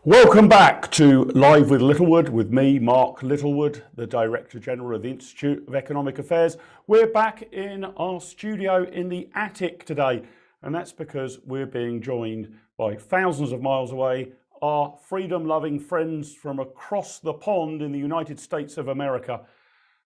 Welcome back to Live with Littlewood with me, Mark Littlewood, the Director General of the Institute of Economic Affairs. We're back in our studio in the attic today, and that's because we're being joined by thousands of miles away, our freedom-loving friends from across the pond in the United States of America,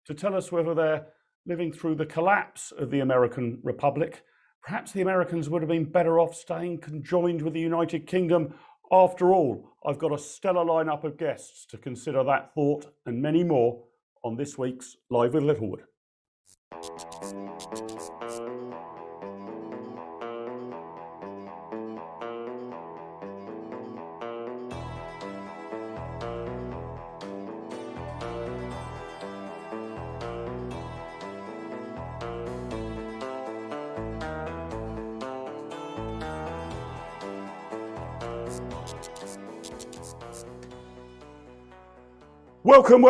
to tell us whether they're living through the collapse of the American Republic. Perhaps the Americans would have been better off staying conjoined with the United Kingdom. After all, I've got a stellar lineup of guests to consider that thought and many more on this week's Live with Littlewood. Welcome,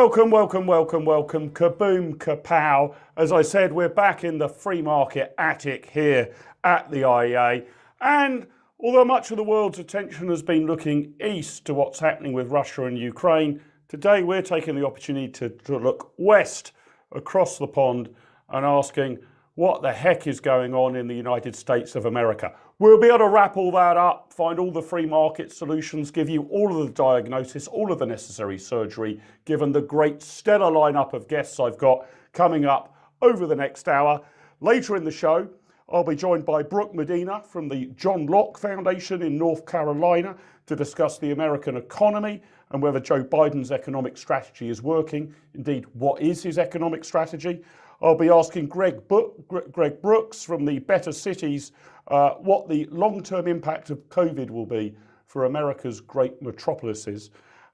kaboom, kapow. As I said, we're back in the free market attic here at the IEA. And although much of the world's attention has been looking east to what's happening with Russia and Ukraine, today we're taking the opportunity to look west across the pond and asking what the heck is going on in the United States of America. We'll be able to wrap all that up, find all the free market solutions, give you all of the diagnosis, all of the necessary surgery, given the great stellar lineup of guests I've got coming up over the next hour. Later in the show, I'll be joined by Brooke Medina from the John Locke Foundation in North Carolina to discuss the American economy and whether Joe Biden's economic strategy is working. Indeed, what is his economic strategy? I'll be asking Greg Brooks from the Better Cities what the long-term impact of COVID will be for America's great metropolises.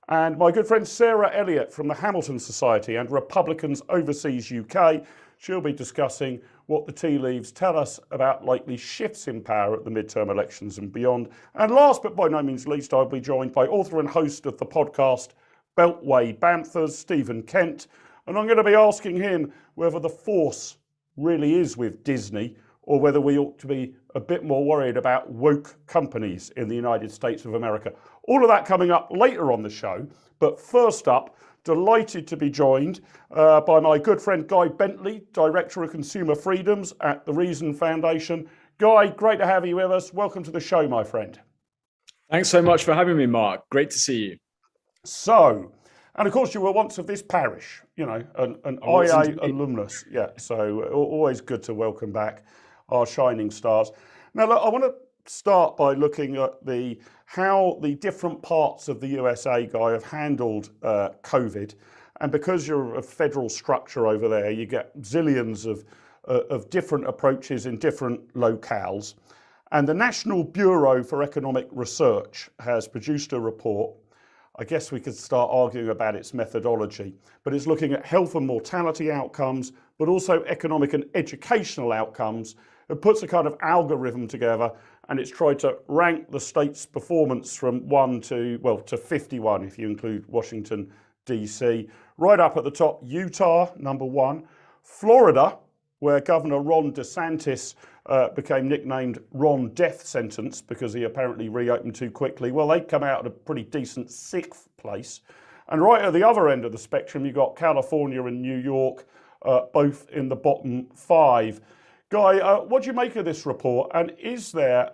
And my good friend Sarah Elliott from the Hamilton Society and Republicans Overseas UK, she'll be discussing what the tea leaves tell us about likely shifts in power at the midterm elections and beyond. And last but by no means least, I'll be joined by author and host of the podcast Beltway Banthas, Stephen Kent. And I'm going to be asking him whether the force really is with Disney or whether we ought to be a bit more worried about woke companies in the United States of America. All of that coming up later on the show. But first up, delighted to be joined by my good friend Guy Bentley, Director of Consumer Freedoms at the Reason Foundation. Guy, great to have you with us. Welcome to the show, my friend. Thanks so much for having me, Mark. Great to see you. So, and of course, you were once of this parish, you know, an IA alumnus. Yeah, so always good to welcome back our shining stars. Now, look, I want to start by looking at how the different parts of the USA, Guy, have handled COVID. And because you're a federal structure over there, you get zillions of different approaches in different locales. And the National Bureau for Economic Research has produced a report. I guess we could start arguing about its methodology, but it's looking at health and mortality outcomes, but also economic and educational outcomes. It puts a kind of algorithm together, and it's tried to rank the state's performance from 1 to 51, if you include Washington, DC. Right up at the top, Utah, number 1. Florida, where Governor Ron DeSantis became nicknamed Ron Death Sentence because he apparently reopened too quickly. Well, they come out at a pretty decent 6th place. And right at the other end of the spectrum, you've got California and New York, both in the bottom 5. Guy, what do you make of this report? And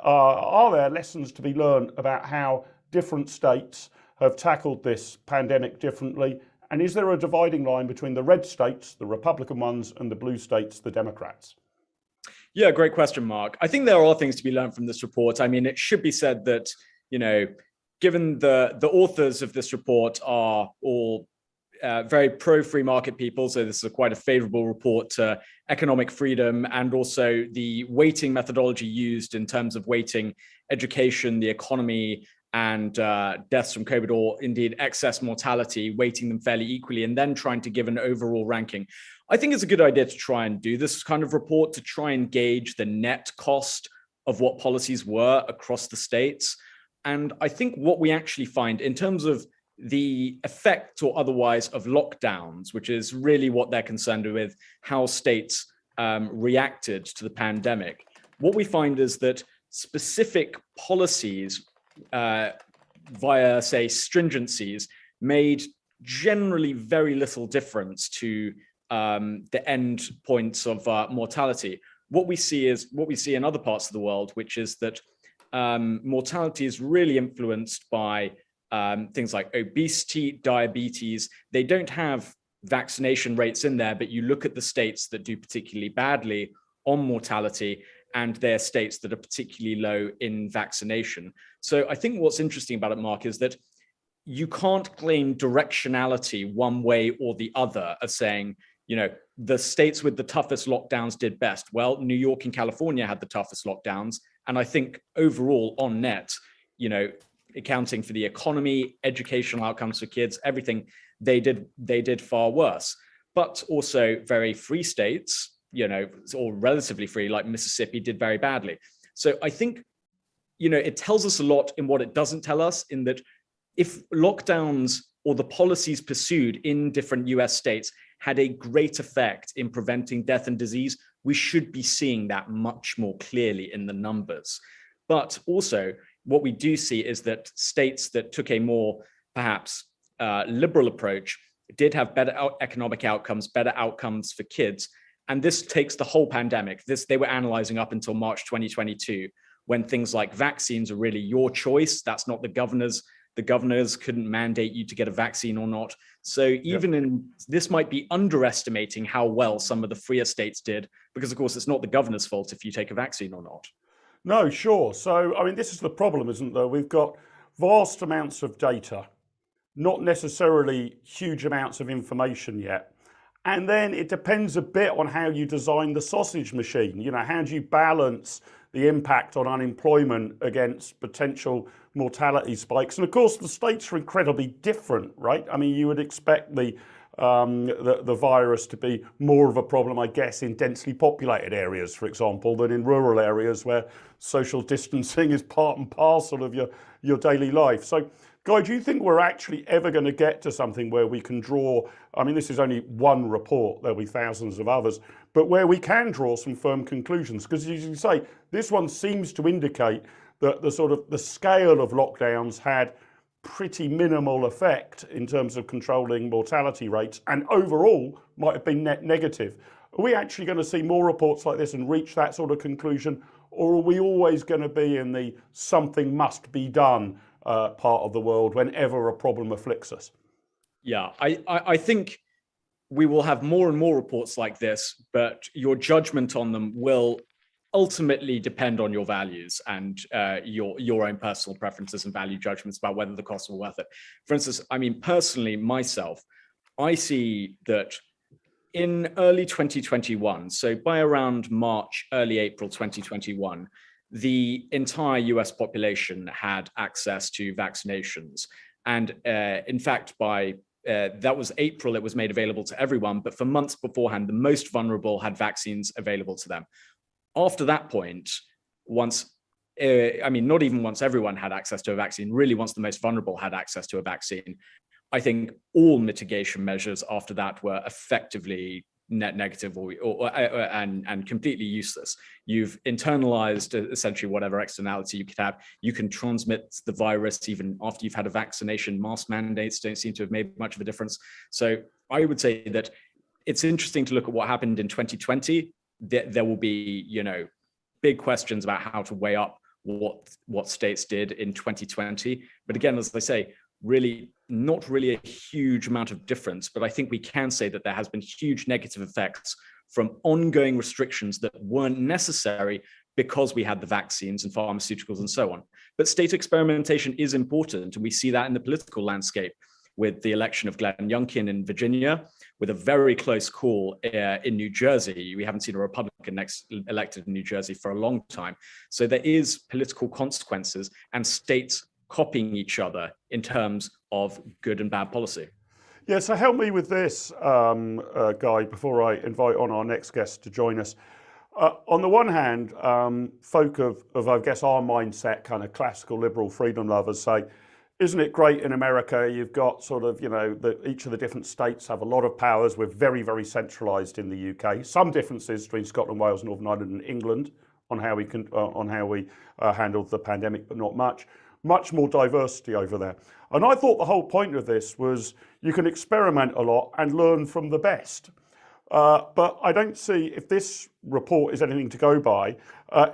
are there lessons to be learned about how different states have tackled this pandemic differently? And is there a dividing line between the red states, the Republican ones, and the blue states, the Democrats? Yeah, great question, Mark. I think there are things to be learned from this report. I mean, it should be said that, you know, given the authors of this report are all very pro-free market people, so this is quite a favorable report to economic freedom, and also the weighting methodology used in terms of weighting education, the economy, and deaths from COVID, or indeed excess mortality, weighting them fairly equally, and then trying to give an overall ranking. I think it's a good idea to try and do this kind of report to try and gauge the net cost of what policies were across the states. And I think what we actually find in terms of the effect or otherwise of lockdowns, which is really what they're concerned with, how states reacted to the pandemic, what we find is that specific policies via, say, stringencies, made generally very little difference to the end points of mortality. What we see is what we see in other parts of the world, which is that mortality is really influenced by things like obesity, diabetes. They don't have vaccination rates in there, but you look at the states that do particularly badly on mortality, and they're states that are particularly low in vaccination. So I think what's interesting about it, Mark, is that you can't claim directionality one way or the other of saying, you know, the states with the toughest lockdowns did best. Well, New York and California had the toughest lockdowns. And I think overall on net, you know, accounting for the economy, educational outcomes for kids, everything, they did far worse. But also very free states, you know, or relatively free, like Mississippi, did very badly. So I think, you know, it tells us a lot in what it doesn't tell us, in that if lockdowns or the policies pursued in different US states had a great effect in preventing death and disease, we should be seeing that much more clearly in the numbers. But also, what we do see is that states that took a more perhaps liberal approach did have better economic outcomes, better outcomes for kids. And this takes the whole pandemic. This they were analyzing up until March 2022, when things like vaccines are really your choice. That's not the governor's. The governors couldn't mandate you to get a vaccine or not. So even in this might be underestimating how well some of the freer states did, because of course it's not the governor's fault if you take a vaccine or not. No, sure. So, I mean, this is the problem, isn't there? We've got vast amounts of data, not necessarily huge amounts of information yet. And then it depends a bit on how you design the sausage machine. You know, how do you balance the impact on unemployment against potential mortality spikes? And of course, the states are incredibly different, right? I mean, you would expect the virus to be more of a problem, I guess, in densely populated areas, for example, than in rural areas where social distancing is part and parcel of your daily life. So, Guy, do you think we're actually ever going to get to something where we can draw, I mean, this is only one report, there'll be thousands of others, but where we can draw some firm conclusions? Because as you say, this one seems to indicate that the scale of lockdowns had pretty minimal effect in terms of controlling mortality rates, and overall might have been net negative. Are we actually going to see more reports like this and reach that sort of conclusion, or are we always going to be in the something must be done part of the world whenever a problem afflicts us? Yeah, I think we will have more and more reports like this, but your judgment on them will ultimately depend on your values and your own personal preferences and value judgments about whether the costs were worth it. For instance, I mean, personally, myself, I see that in early 2021, so by around March, early April 2021, the entire US population had access to vaccinations. And in fact, by that was April, it was made available to everyone, but for months beforehand, the most vulnerable had vaccines available to them. After that point, once, I mean, not even once everyone had access to a vaccine, really once the most vulnerable had access to a vaccine, I think all mitigation measures after that were effectively net negative and completely useless. You've internalized essentially whatever externality you could have. You can transmit the virus even after you've had a vaccination. Mask mandates don't seem to have made much of a difference. So I would say that it's interesting to look at what happened in 2020. There will be, you know, big questions about how to weigh up what states did in 2020. But again, as I say, really not really a huge amount of difference, but I think we can say that there has been huge negative effects from ongoing restrictions that weren't necessary because we had the vaccines and pharmaceuticals and so on. But state experimentation is important, and we see that in the political landscape with the election of Glenn Youngkin in Virginia, with a very close call in New Jersey. We haven't seen a Republican elected in New Jersey for a long time. So there is political consequences and states copying each other in terms of good and bad policy. Yeah, so help me with this, Guy, before I invite on our next guest to join us. On the one hand, folk of, I guess, our mindset, kind of classical liberal freedom lovers say, isn't it great in America? You've got sort of, you know, each of the different states have a lot of powers. We're very, very centralised in the UK. Some differences between Scotland, Wales, Northern Ireland and England on how we handled the pandemic, but not much. much more diversity over there. And I thought the whole point of this was you can experiment a lot and learn from the best. But I don't see, if this report is anything to go by,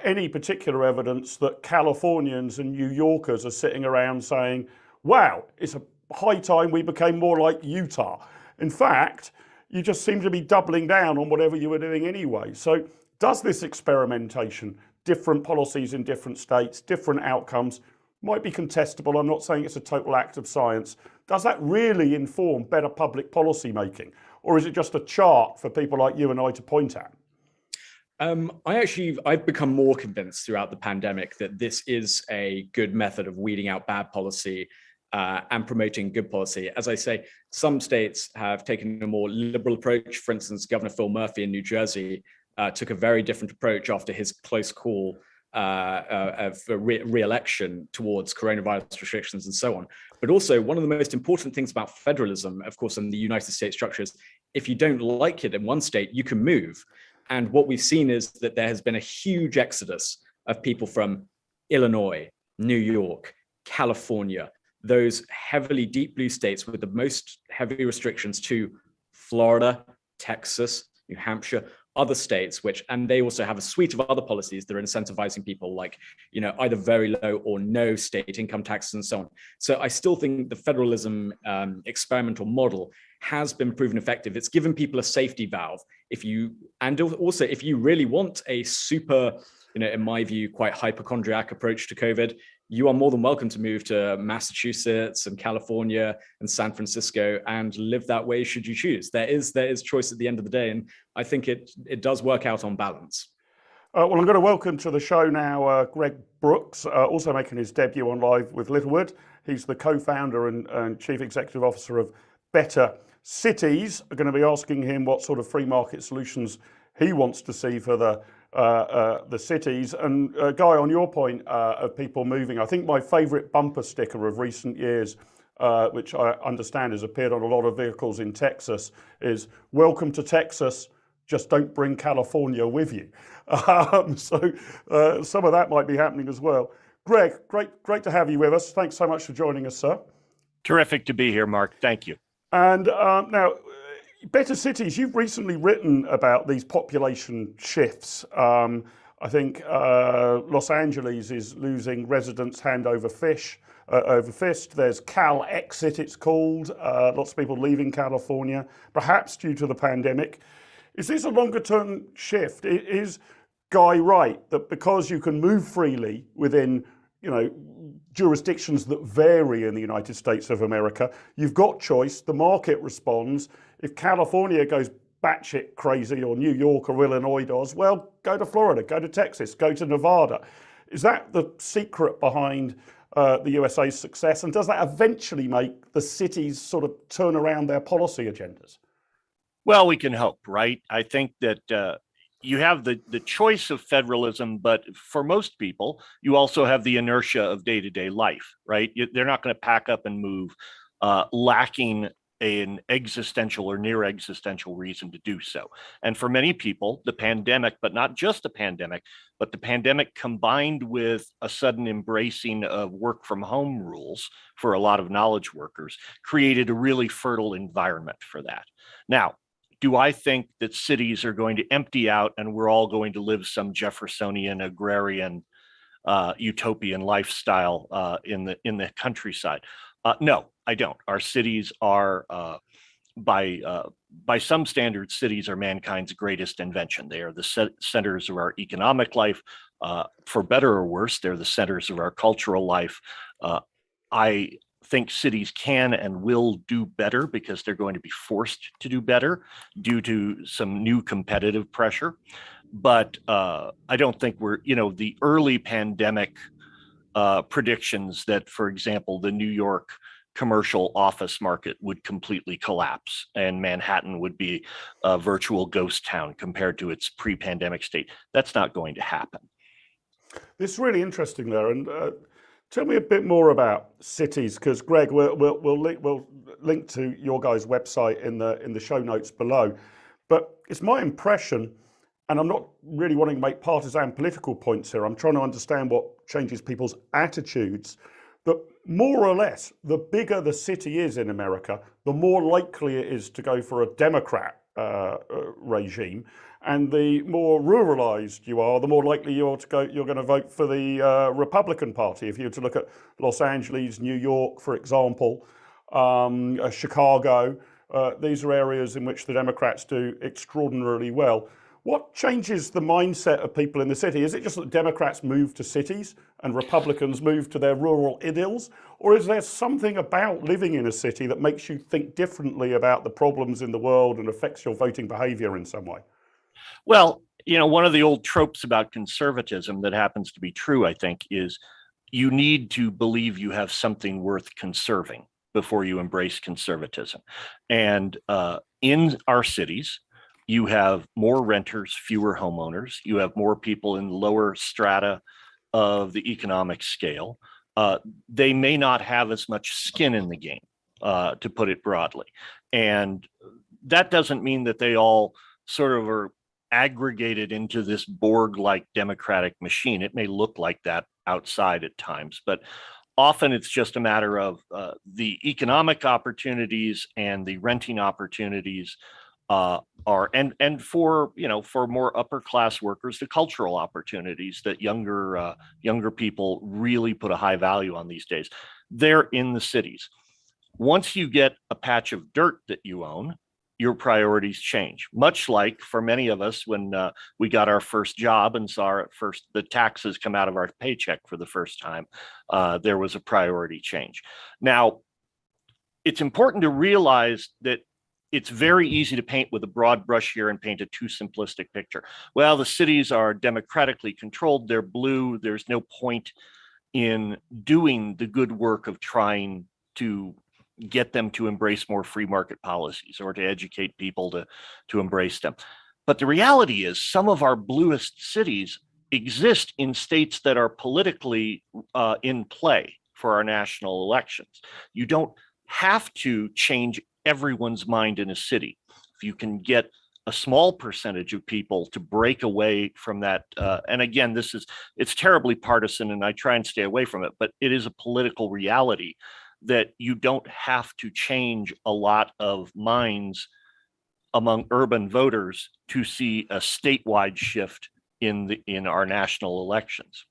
any particular evidence that Californians and New Yorkers are sitting around saying, wow, it's a high time we became more like Utah. In fact, you just seem to be doubling down on whatever you were doing anyway. So does this experimentation, different policies in different states, different outcomes, might be contestable. I'm not saying it's a total act of science. Does that really inform better public policy making? Or is it just a chart for people like you and I to point at? I've become more convinced throughout the pandemic that this is a good method of weeding out bad policy and promoting good policy. As I say, some states have taken a more liberal approach. For instance, Governor Phil Murphy in New Jersey took a very different approach after his close call of re-election towards coronavirus restrictions and so on. But also, one of the most important things about federalism, of course, in the United States structure is if you don't like it in one state, you can move. And what we've seen is that there has been a huge exodus of people from Illinois, New York, California, those heavily deep blue states with the most heavy restrictions, to Florida, Texas, New Hampshire, other states, and they also have a suite of other policies that are incentivizing people like, either very low or no state income taxes and so on. So I still think the federalism experimental model has been proven effective. It's given people a safety valve. If you really want a super, in my view, quite hypochondriac approach to COVID, you are more than welcome to move to Massachusetts and California and San Francisco and live that way should you choose. There is choice at the end of the day, and I think it does work out on balance. Well, I'm going to welcome to the show now Greg Brooks, also making his debut on Live with Littlewood. He's the co-founder and chief executive officer of Better Cities. I'm going to be asking him what sort of free market solutions he wants to see for the cities. And Guy, on your point of people moving, I think my favourite bumper sticker of recent years, which I understand has appeared on a lot of vehicles in Texas, is "Welcome to Texas, just don't bring California with you." So some of that might be happening as well. Greg, great to have you with us. Thanks so much for joining us, sir. Terrific to be here, Mark. Thank you. And now, Better Cities, you've recently written about these population shifts. I think Los Angeles is losing residents hand over fist. There's Cal Exit, it's called. Lots of people leaving California, perhaps due to the pandemic. Is this a longer term shift? Is Guy right that because you can move freely within jurisdictions that vary in the United States of America, you've got choice, the market responds. If California goes batshit crazy, or New York or Illinois does, well, go to Florida, go to Texas, go to Nevada. Is that the secret behind the USA's success? And does that eventually make the cities sort of turn around their policy agendas? Well, we can hope, right? I think that you have the choice of federalism, but for most people, you also have the inertia of day-to-day life, right? They're not going to pack up and move lacking an existential or near existential reason to do so. And for many people, the pandemic, but not just the pandemic, but the pandemic combined with a sudden embracing of work from home rules for a lot of knowledge workers created a really fertile environment for that. Now, do I think that cities are going to empty out and we're all going to live some Jeffersonian agrarian utopian lifestyle in the countryside? No, I don't. Our cities are, by some standards, cities are mankind's greatest invention. They are the centers of our economic life. For better or worse, they're the centers of our cultural life. I think cities can and will do better because they're going to be forced to do better due to some new competitive pressure. But I don't think the early pandemic predictions that, for example, the New York commercial office market would completely collapse and Manhattan would be a virtual ghost town compared to its pre-pandemic state. That's not going to happen. This is really interesting there. And tell me a bit more about cities, because Greg, we'll link to your guys' website in the show notes below. But it's my impression, and I'm not really wanting to make partisan political points here, I'm trying to understand what changes people's attitudes, that more or less, the bigger the city is in America, the more likely it is to go for a Democrat regime, and the more ruralized you are, the more likely you're going to vote for the Republican Party. If you were to look at Los Angeles, New York, for example, Chicago, these are areas in which the Democrats do extraordinarily well. What changes the mindset of people in the city? Is it just that Democrats move to cities and Republicans move to their rural idylls? Or is there something about living in a city that makes you think differently about the problems in the world and affects your voting behavior in some way? Well, one of the old tropes about conservatism that happens to be true, I think, is you need to believe you have something worth conserving before you embrace conservatism. And in our cities, you have more renters, fewer homeowners. You have more people in lower strata of the economic scale. They may not have as much skin in the game, to put it broadly. And that doesn't mean that they all sort of are aggregated into this Borg-like democratic machine. It may look like that outside at times, but often it's just a matter of the economic opportunities and the renting opportunities and for more upper class workers, the cultural opportunities that younger people really put a high value on these days. They're in the cities. Once you get a patch of dirt that you own, your priorities change. Much like for many of us when we got our first job and saw the taxes come out of our paycheck for the first time, there was a priority change. Now, it's important to realize that it's very easy to paint with a broad brush here and paint a too simplistic picture. Well, the cities are democratically controlled, they're blue, there's no point in doing the good work of trying to get them to embrace more free market policies or to educate people to embrace them. But the reality is some of our bluest cities exist in states that are politically in play for our national elections. You don't have to change everyone's mind in a city. If you can get a small percentage of people to break away from that, and again, it's terribly partisan and I try and stay away from it, but it is a political reality that you don't have to change a lot of minds among urban voters to see a statewide shift in our national elections.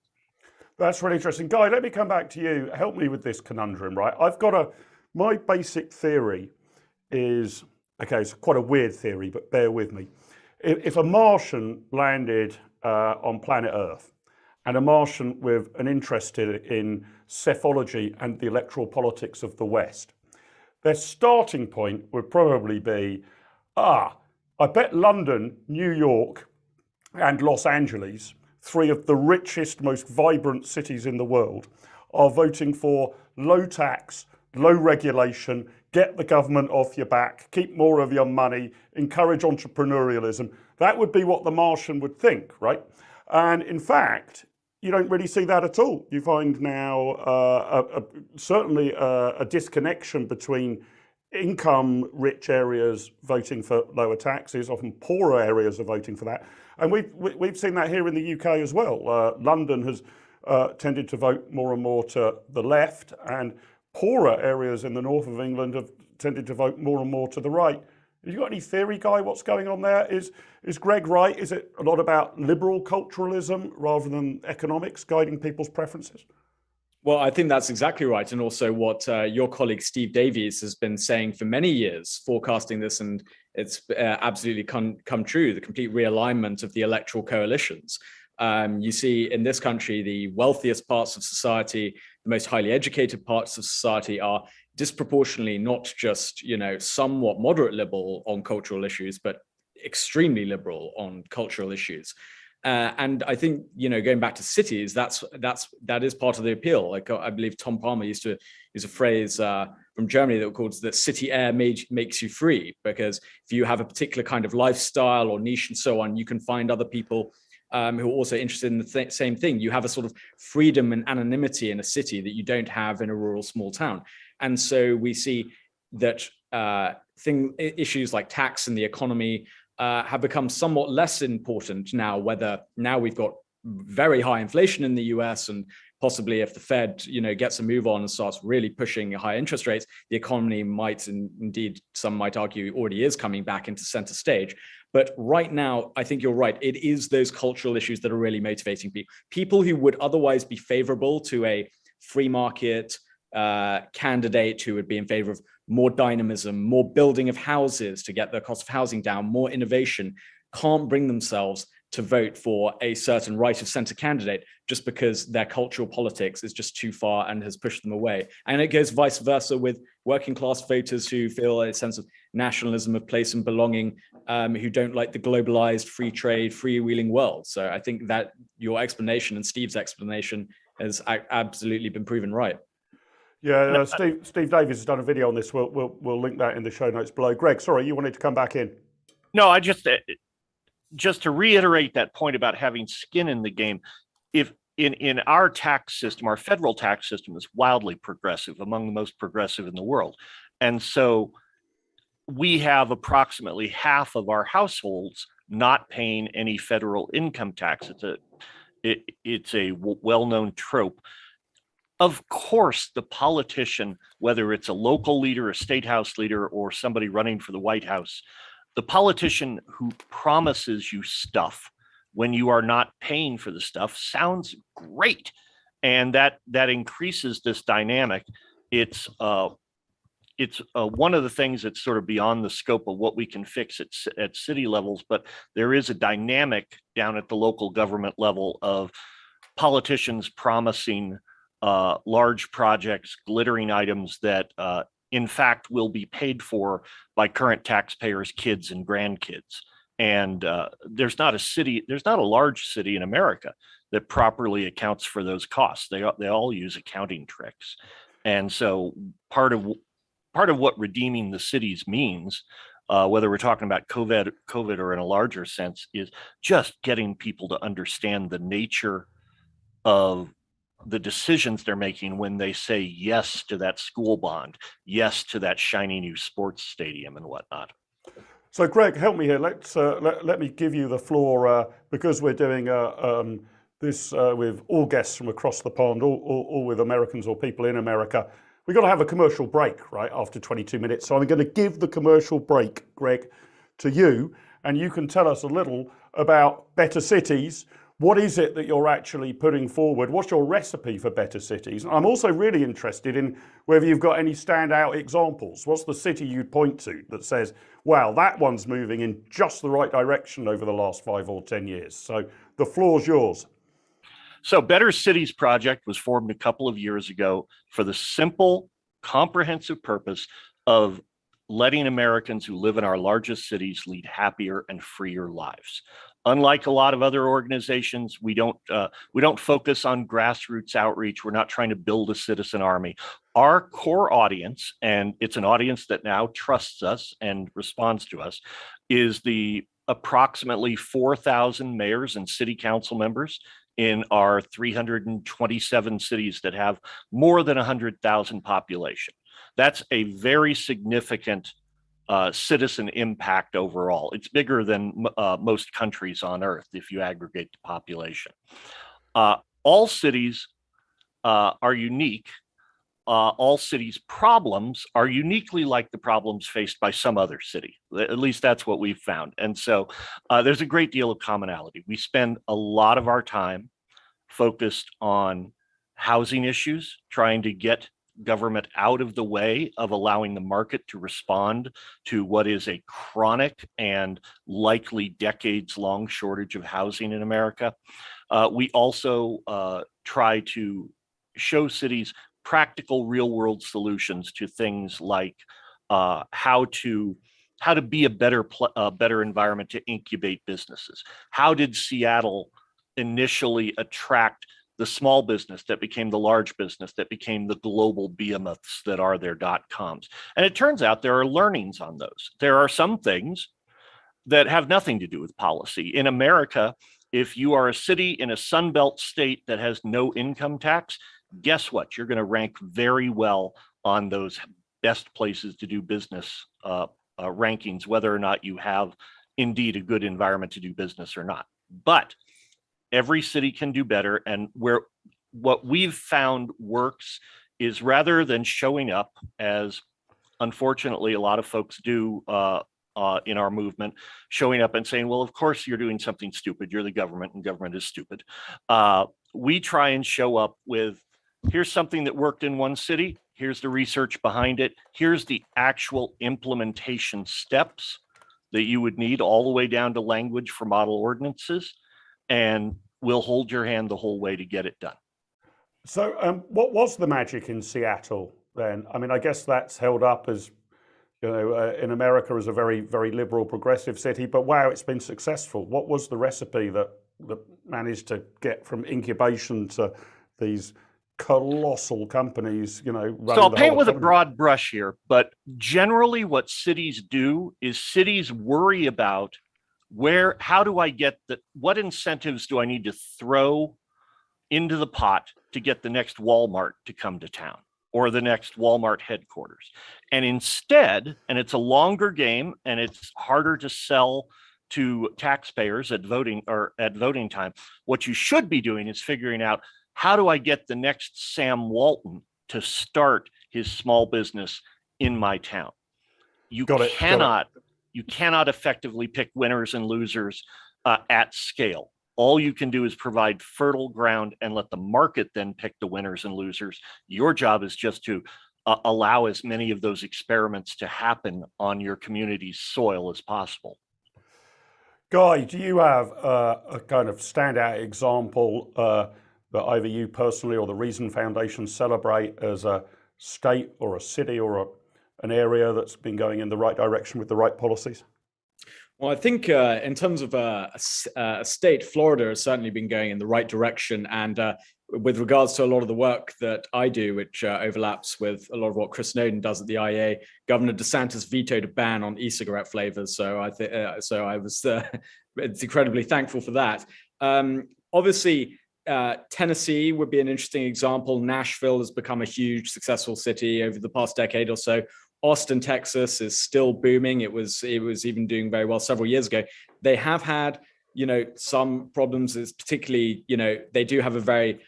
That's really interesting. Guy, let me come back to you. Help me with this conundrum, right? My basic theory is, okay, it's quite a weird theory, but bear with me. If a Martian landed on planet Earth, and a Martian with an interest in psephology and the electoral politics of the West, their starting point would probably be, I bet London, New York, and Los Angeles, three of the richest, most vibrant cities in the world, are voting for low tax, low regulation, get the government off your back, keep more of your money, encourage entrepreneurialism. That would be what the Martian would think, right? And in fact, you don't really see that at all. You find now certainly a disconnection between income-rich areas voting for lower taxes, often poorer areas are voting for that. And we've seen that here in the UK as well. London has tended to vote more and more to the left, and poorer areas in the north of England have tended to vote more and more to the right. Have you got any theory, Guy, what's going on there? Is Greg right? Is it a lot about liberal culturalism rather than economics guiding people's preferences? Well, I think that's exactly right. And also what your colleague Steve Davies has been saying for many years, forecasting this, and it's absolutely come true, the complete realignment of the electoral coalitions. You see in this country, the wealthiest parts of society, the most highly educated parts of society are disproportionately not just, somewhat moderate liberal on cultural issues, but extremely liberal on cultural issues. And I think, going back to cities, that is part of the appeal. Like I believe Tom Palmer used to use a phrase from Germany that calls that city air makes you free, because if you have a particular kind of lifestyle or niche and so on, you can find other people who are also interested in the same thing. You have a sort of freedom and anonymity in a city that you don't have in a rural small town. And so we see that issues like tax and the economy have become somewhat less important now, whether now we've got very high inflation in the US and possibly if the Fed, gets a move on and starts really pushing high interest rates, the economy might, and indeed some might argue already is, coming back into center stage. But right now, I think you're right. It is those cultural issues that are really motivating people. People who would otherwise be favorable to a free market candidate, who would be in favor of more dynamism, more building of houses to get the cost of housing down, more innovation, can't bring themselves to vote for a certain right of center candidate just because their cultural politics is just too far and has pushed them away. And it goes vice versa with working class voters who feel a sense of nationalism, of place and belonging, who don't like the globalized, free trade, freewheeling world. So I think that your explanation and Steve's explanation has absolutely been proven right. Yeah, Steve Davies has done a video on this. We'll link that in the show notes below. Greg, sorry, you wanted to come back in. No, I just to reiterate that point about having skin in the game. If in our tax system, our federal tax system is wildly progressive, among the most progressive in the world. And so we have approximately half of our households not paying any federal income tax. It's a well-known trope. Of course, the politician, whether it's a local leader, a state house leader, or somebody running for the White House, the politician who promises you stuff when you are not paying for the stuff sounds great. And that increases this dynamic. It's one of the things that's sort of beyond the scope of what we can fix at city levels, but there is a dynamic down at the local government level of politicians promising large projects, glittering items that in fact will be paid for by current taxpayers' kids and grandkids. And there's not a large city in America that properly accounts for those costs. They all use accounting tricks. And so part of what redeeming the cities means, whether we're talking about COVID or in a larger sense, is just getting people to understand the nature of the decisions they're making when they say yes to that school bond, yes to that shiny new sports stadium and whatnot. So, Greg, help me here. Let me give you the floor because we're doing this with all guests from across the pond, all with Americans or people in America. We've got to have a commercial break, right, after 22 minutes. So I'm going to give the commercial break, Greg, to you, and you can tell us a little about better cities. What is it that you're actually putting forward? What's your recipe for better cities? I'm also really interested in whether you've got any standout examples. What's the city you'd point to that says, wow, that one's moving in just the right direction over the last 5 or 10 years? So the floor's yours. So Better Cities Project was formed a couple of years ago for the simple, comprehensive purpose of letting Americans who live in our largest cities lead happier and freer lives. Unlike a lot of other organizations, we don't focus on grassroots outreach. We're not trying to build a citizen army. Our core audience, and it's an audience that now trusts us and responds to us, is the approximately 4,000 mayors and city council members in our 327 cities that have more than 100,000 population. That's a very significant citizen impact overall. It's bigger than most countries on Earth if you aggregate the population. All cities are unique. All cities' problems are uniquely like the problems faced by some other city. At least that's what we've found. And so there's a great deal of commonality. We spend a lot of our time focused on housing issues, trying to get government out of the way of allowing the market to respond to what is a chronic and likely decades-long shortage of housing in America. We also try to show cities practical real-world solutions to things like how to be a better environment to incubate businesses. How did Seattle initially attract the small business that became the large business that became the global behemoths that are their .coms? And it turns out there are learnings on those. There are some things that have nothing to do with policy. In America, if you are a city in a Sunbelt state that has no income tax, guess what? You're going to rank very well on those best places to do business rankings, whether or not you have indeed a good environment to do business or not. But every city can do better, and where what we've found works is rather than showing up, as unfortunately a lot of folks do in our movement, showing up and saying, well, of course you're doing something stupid. You're the government and government is stupid. We try and show up with, here's something that worked in one city. Here's the research behind it. Here's the actual implementation steps that you would need, all the way down to language for model ordinances. And we'll hold your hand the whole way to get it done. So what was the magic in Seattle then? I mean, I guess that's held up as, in America as a very, very liberal, progressive city, but wow, it's been successful. What was the recipe that managed to get from incubation to these colossal companies, running So I'll the paint whole with a economy? broad brush here, but generally what cities do is cities worry about how do I get what incentives do I need to throw into the pot to get the next Walmart to come to town or the next Walmart headquarters. And instead, and it's a longer game and it's harder to sell to taxpayers at voting time, what you should be doing is figuring out, how do I get the next Sam Walton to start his small business in my town? You cannot effectively pick winners and losers at scale. All you can do is provide fertile ground and let the market then pick the winners and losers. Your job is just to allow as many of those experiments to happen on your community's soil as possible. Guy, do you have a kind of standout example that either you personally or the Reason Foundation celebrate as a state or a city or an area that's been going in the right direction with the right policies? Well, I think in terms of a state, Florida has certainly been going in the right direction. And with regards to a lot of the work that I do, which overlaps with a lot of what Chris Snowden does at the IA, Governor DeSantis vetoed a ban on e-cigarette flavors. So I was incredibly thankful for that. Obviously, Tennessee would be an interesting example. Nashville has become a huge, successful city over the past decade or so. Austin, Texas is still booming. It was even doing very well several years ago. They have had, some problems. Is particularly, they do have a very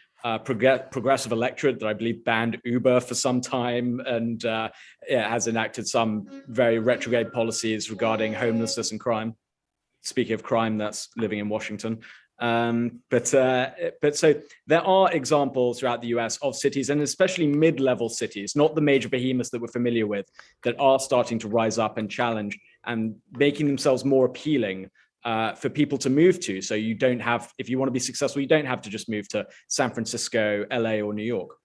progressive electorate that I believe banned Uber for some time and has enacted some very retrograde policies regarding homelessness and crime. Speaking of crime, that's living in Washington. But so there are examples throughout the US of cities, and especially mid-level cities, not the major behemoths that we're familiar with, that are starting to rise up and challenge and making themselves more appealing for people to move to. So you don't have, if you want to be successful, you don't have to just move to San Francisco, LA, or New York.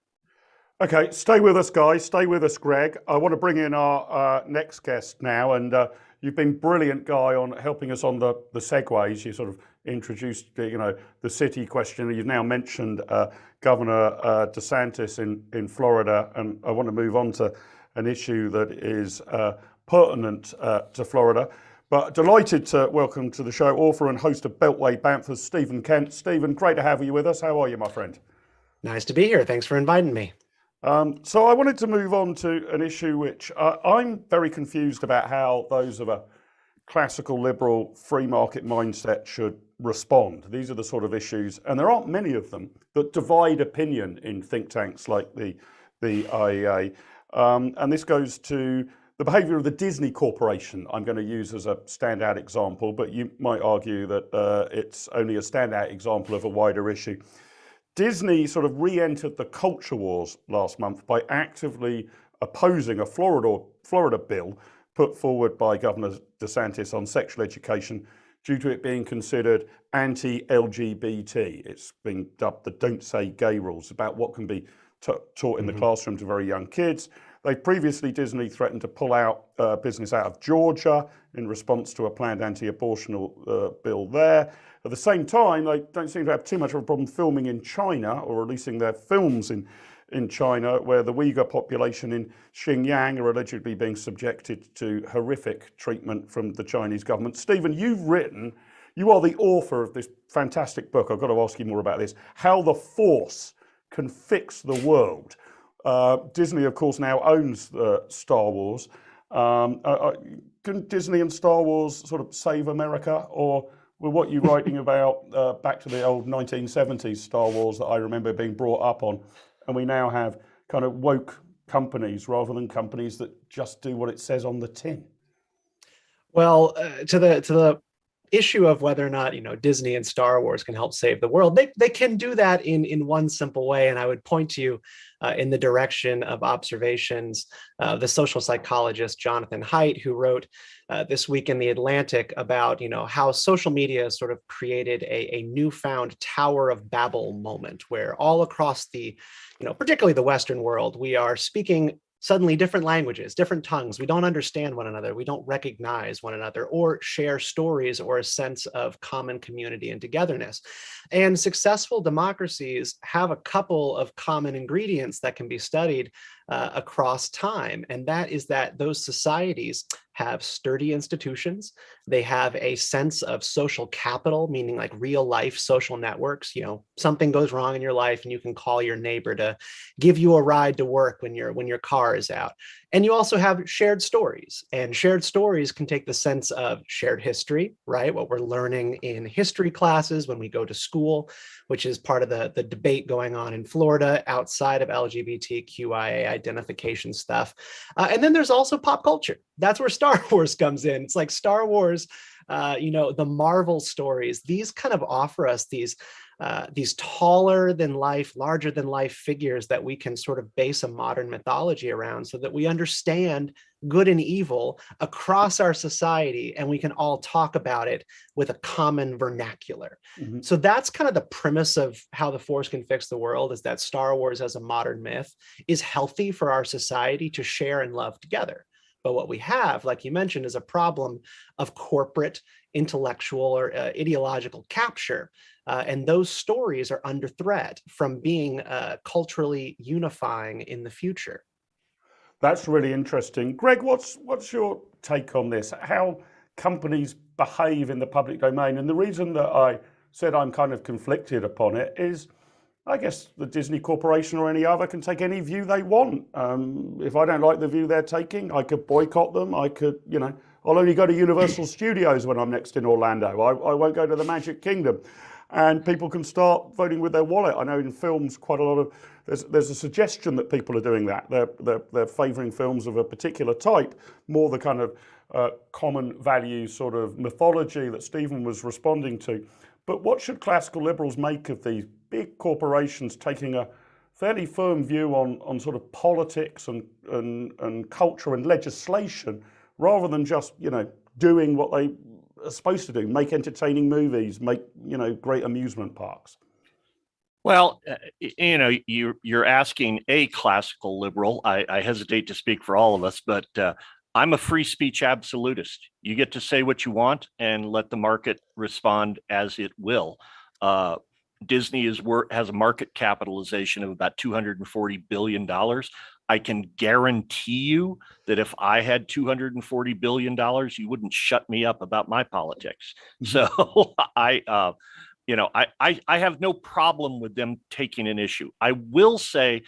Okay, stay with us, guys. Stay with us, Greg. I want to bring in our next guest now, and you've been brilliant, Guy, on helping us on the segues. You sort of introduced, the city question. You've now mentioned Governor DeSantis in Florida, and I want to move on to an issue that is pertinent to Florida. But delighted to welcome to the show author and host of Beltway Banffers, Stephen Kent. Stephen, great to have you with us. How are you, my friend? Nice to be here. Thanks for inviting me. So I wanted to move on to an issue which I'm very confused about how those of a classical liberal free market mindset should respond. These are the sort of issues, and there aren't many of them, that divide opinion in think tanks like the IEA. And this goes to the behavior of the Disney Corporation. I'm going to use as a standout example, but you might argue that it's only a standout example of a wider issue. Disney sort of re-entered the culture wars last month by actively opposing a Florida bill put forward by Governor DeSantis on sexual education due to it being considered anti-LGBT. It's been dubbed the Don't Say Gay rules, about what can be taught in the classroom to very young kids. Disney threatened to pull out business out of Georgia in response to a planned anti-abortion bill there. At the same time, they don't seem to have too much of a problem filming in China or releasing their films in China, where the Uyghur population in Xinjiang are allegedly being subjected to horrific treatment from the Chinese government. Stephen, you are the author of this fantastic book. I've got to ask you more about this. How the Force Can Fix the World. Disney, of course, now owns Star Wars. Can Disney and Star Wars sort of save America, or with what you're writing about back to the old 1970s Star Wars that I remember being brought up on. And we now have kind of woke companies rather than companies that just do what it says on the tin. Well, to the issue of whether or not Disney and Star Wars can help save the world, they can do that in one simple way, and I would point you in the direction of observations the social psychologist Jonathan Haidt, who wrote this week in the Atlantic about how social media has sort of created a newfound Tower of Babel moment, where all across the particularly the Western world, we are speaking suddenly different languages, different tongues. We don't understand one another. We don't recognize one another or share stories or a sense of common community and togetherness. And successful democracies have a couple of common ingredients that can be studied across time. And that is that those societies have sturdy institutions. They have a sense of social capital, meaning like real life social networks. Something goes wrong in your life and you can call your neighbor to give you a ride to work when your car is out. And you also have shared stories, and shared stories can take the sense of shared history, right? What we're learning in history classes when we go to school, which is part of the debate going on in Florida outside of LGBTQIA identification stuff. And then there's also pop culture. That's where Star Wars comes in. It's like Star Wars, the Marvel stories, these kind of offer us these taller than life, larger than life figures that we can sort of base a modern mythology around so that we understand good and evil across our society and we can all talk about it with a common vernacular. Mm-hmm. So that's kind of the premise of how the Force can fix the world, is that Star Wars as a modern myth is healthy for our society to share and love together. But what we have, like you mentioned, is a problem of corporate, intellectual, or ideological capture. And those stories are under threat from being culturally unifying in the future. That's really interesting. Greg, what's your take on this? How companies behave in the public domain? And the reason that I said I'm kind of conflicted upon it is, I guess the Disney Corporation or any other can take any view they want. If I don't like the view they're taking, I could boycott them. I could, I'll only go to Universal Studios when I'm next in Orlando. I won't go to the Magic Kingdom. And people can start voting with their wallet. I know in films, quite a lot of, there's a suggestion that people are doing that. They're favouring films of a particular type, more the kind of common value sort of mythology that Stephen was responding to. But what should classical liberals make of these big corporations taking a fairly firm view on sort of politics and culture and legislation, rather than just, doing what they are supposed to do, make entertaining movies, make, great amusement parks? Well, you're asking a classical liberal. I hesitate to speak for all of us, but I'm a free speech absolutist. You get to say what you want and let the market respond as it will. Disney has a market capitalization of about $240 billion. I can guarantee you that if I had $240 billion, you wouldn't shut me up about my politics. So I have no problem with them taking an issue. I will say,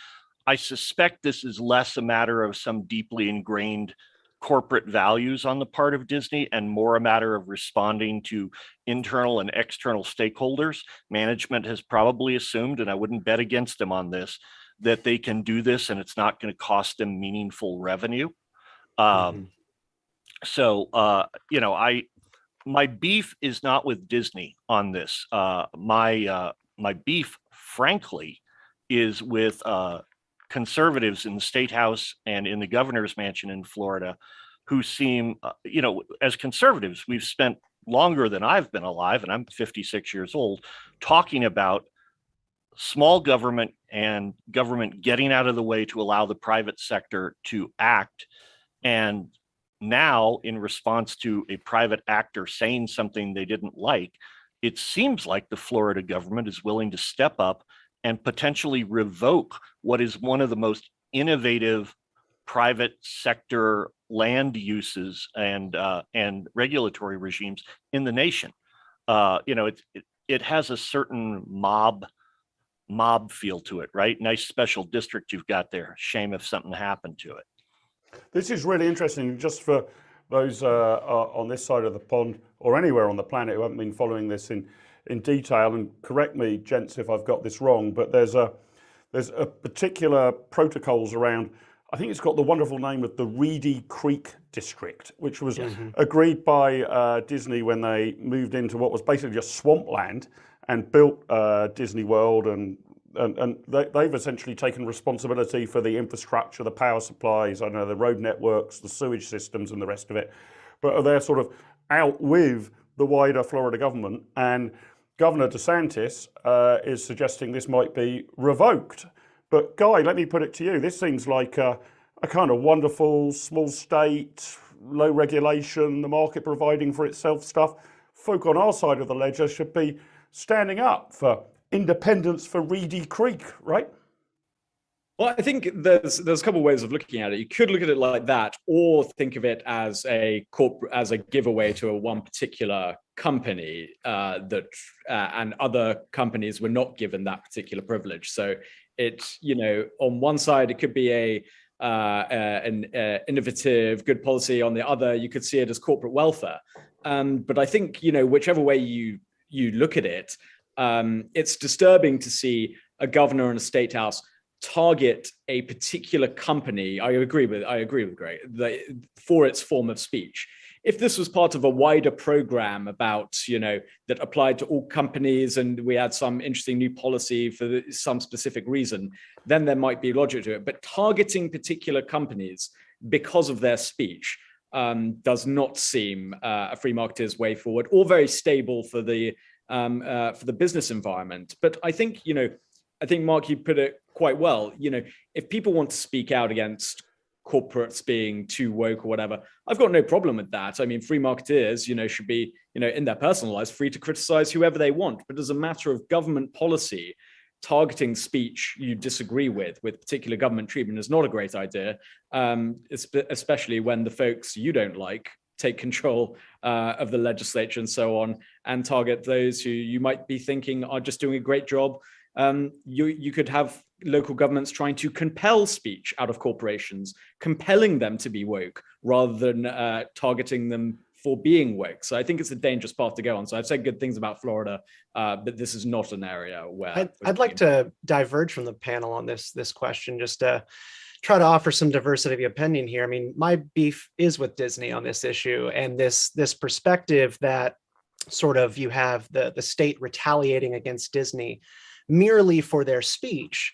I suspect this is less a matter of some deeply ingrained corporate values on the part of Disney and more a matter of responding to internal and external stakeholders. Management has probably assumed, and I wouldn't bet against them on this, that they can do this and it's not going to cost them meaningful revenue. So, my beef is not with Disney on this. My beef, frankly, is with conservatives in the state house and in the governor's mansion in Florida, who seem, as conservatives, we've spent longer than I've been alive, and I'm 56 years old, talking about small government and government getting out of the way to allow the private sector to act. And now, in response to a private actor saying something they didn't like, it seems like the Florida government is willing to step up and potentially revoke what is one of the most innovative private sector land uses and regulatory regimes in the nation. It has a certain mob feel to it, right? Nice special district you've got there. Shame if something happened to it. This is really interesting. Just for those are on this side of the pond or anywhere on the planet who haven't been following this in detail, and correct me, gents, if I've got this wrong, but there's a particular protocols around, I think it's got the wonderful name of the Reedy Creek District, which was agreed by Disney when they moved into what was basically just swampland and built Disney World, and they've essentially taken responsibility for the infrastructure, the power supplies, I don't know, the road networks, the sewage systems and the rest of it. But they're sort of out with the wider Florida government, and Governor DeSantis is suggesting this might be revoked. But Guy, let me put it to you. This seems like a kind of wonderful small state, low regulation, the market providing for itself stuff. Folk on our side of the ledger should be standing up for independence for Reedy Creek, right? Well, I think there's a couple of ways of looking at it. You could look at it like that, or think of it as a giveaway to one particular company and other companies were not given that particular privilege. So it's, on one side it could be an innovative, good policy. On the other, you could see it as corporate welfare. But I think whichever way you look at it, it's disturbing to see a governor and a state house target a particular company. I agree with Greg for its form of speech. If this was part of a wider program about, that applied to all companies, and we had some interesting new policy for some specific reason, then there might be logic to it. But targeting particular companies because of their speech does not seem a free marketeer's way forward, or very stable for the business environment. But I think, Mark, you put it quite well. If people want to speak out against corporates being too woke or whatever, I've got no problem with that. I mean, free marketeers, should be, in their personal lives, free to criticize whoever they want. But as a matter of government policy, targeting speech you disagree with particular government treatment is not a great idea, especially when the folks you don't like take control of the legislature and so on, and target those who you might be thinking are just doing a great job. You could have local governments trying to compel speech out of corporations, compelling them to be woke rather than targeting them for being woke. So I think it's a dangerous path to go on. So I've said good things about Florida, but this is not an area where I'd like to diverge from the panel on this question, just to try to offer some diversity of opinion here. I mean, my beef is with Disney on this issue, and this perspective that sort of you have the state retaliating against Disney merely for their speech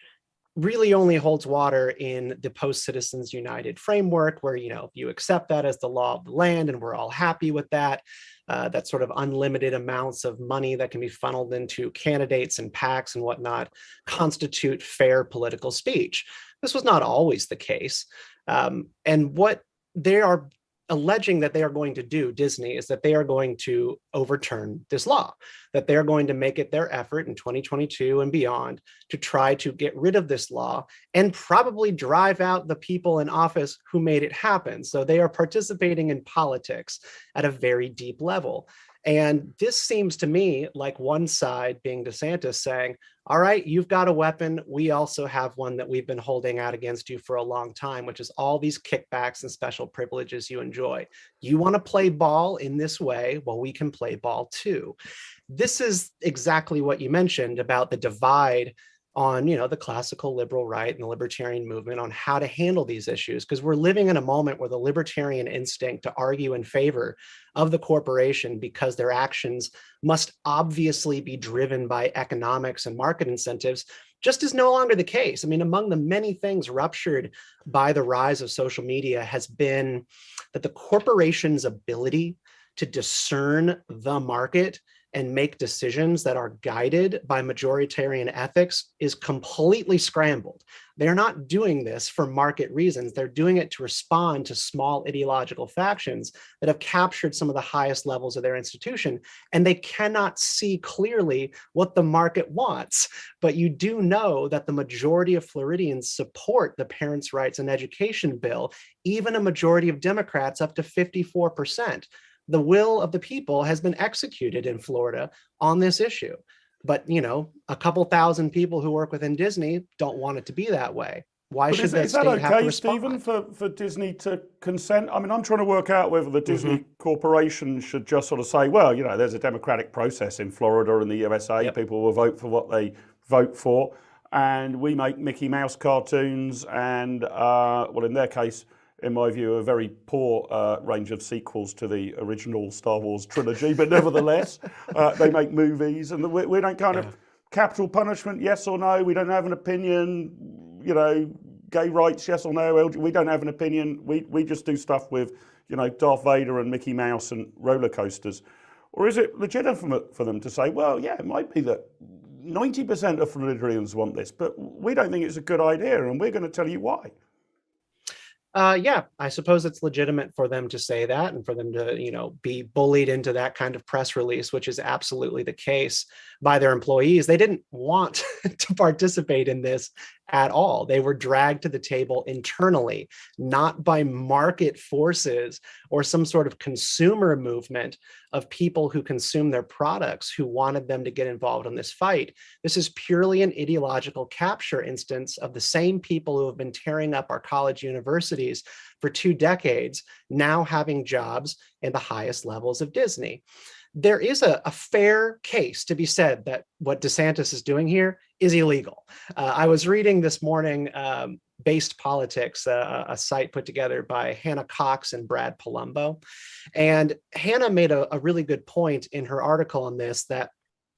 really only holds water in the post-Citizens United framework, where, you accept that as the law of the land and we're all happy with that. That sort of unlimited amounts of money that can be funneled into candidates and PACs and whatnot constitute fair political speech. This was not always the case. And what they are alleging that they are going to do, Disney, is that they are going to overturn this law, that they're going to make it their effort in 2022 and beyond to try to get rid of this law and probably drive out the people in office who made it happen. So they are participating in politics at a very deep level. And this seems to me like one side, being DeSantis, saying, all right, you've got a weapon. We also have one that we've been holding out against you for a long time, which is all these kickbacks and special privileges you enjoy. You want to play ball in this way? Well, we can play ball too. This is exactly what you mentioned about the divide on, the classical liberal right and the libertarian movement on how to handle these issues, because we're living in a moment where the libertarian instinct to argue in favor of the corporation because their actions must obviously be driven by economics and market incentives just is no longer the case. I mean, among the many things ruptured by the rise of social media has been that the corporation's ability to discern the market and make decisions that are guided by majoritarian ethics is completely scrambled. They're not doing this for market reasons. They're doing it to respond to small ideological factions that have captured some of the highest levels of their institution, and they cannot see clearly what the market wants. But you do know that the majority of Floridians support the Parents' Rights and Education Bill, even a majority of Democrats, up to 54%. The will of the people has been executed in Florida on this issue. But, a couple thousand people who work within Disney don't want it to be that way. Why But should is the that state have to okay, respond? Stephen, for Disney to consent? I mean, I'm trying to work out whether the Disney corporation should just sort of say, well, you know, there's a democratic process in Florida and the USA. Yep. People will vote for what they vote for. And we make Mickey Mouse cartoons and, well, in their case, in my view, a very poor range of sequels to the original Star Wars trilogy. But nevertheless, they make movies and we don't kind of capital punishment, yes or no. We don't have an opinion, you know, gay rights, yes or no. We don't have an opinion. We just do stuff with, you know, Darth Vader and Mickey Mouse and roller coasters. Or is it legitimate for them to say, well, yeah, it might be that 90% of Floridians want this, but we don't think it's a good idea and we're going to tell you why. Yeah, I suppose it's legitimate for them to say that and for them to, you know, be bullied into that kind of press release, which is absolutely the case by their employees. They didn't want to participate in this at all. They were dragged to the table internally, not by market forces or some sort of consumer movement of people who consume their products who wanted them to get involved in this fight. This is purely an ideological capture instance of the same people who have been tearing up our college universities for 2 decades, now having jobs in the highest levels of Disney. There is a fair case to be said that what DeSantis is doing here is illegal. I was reading this morning Based Politics, a site put together by Hannah Cox and Brad Palumbo. And Hannah made a really good point in her article on this, that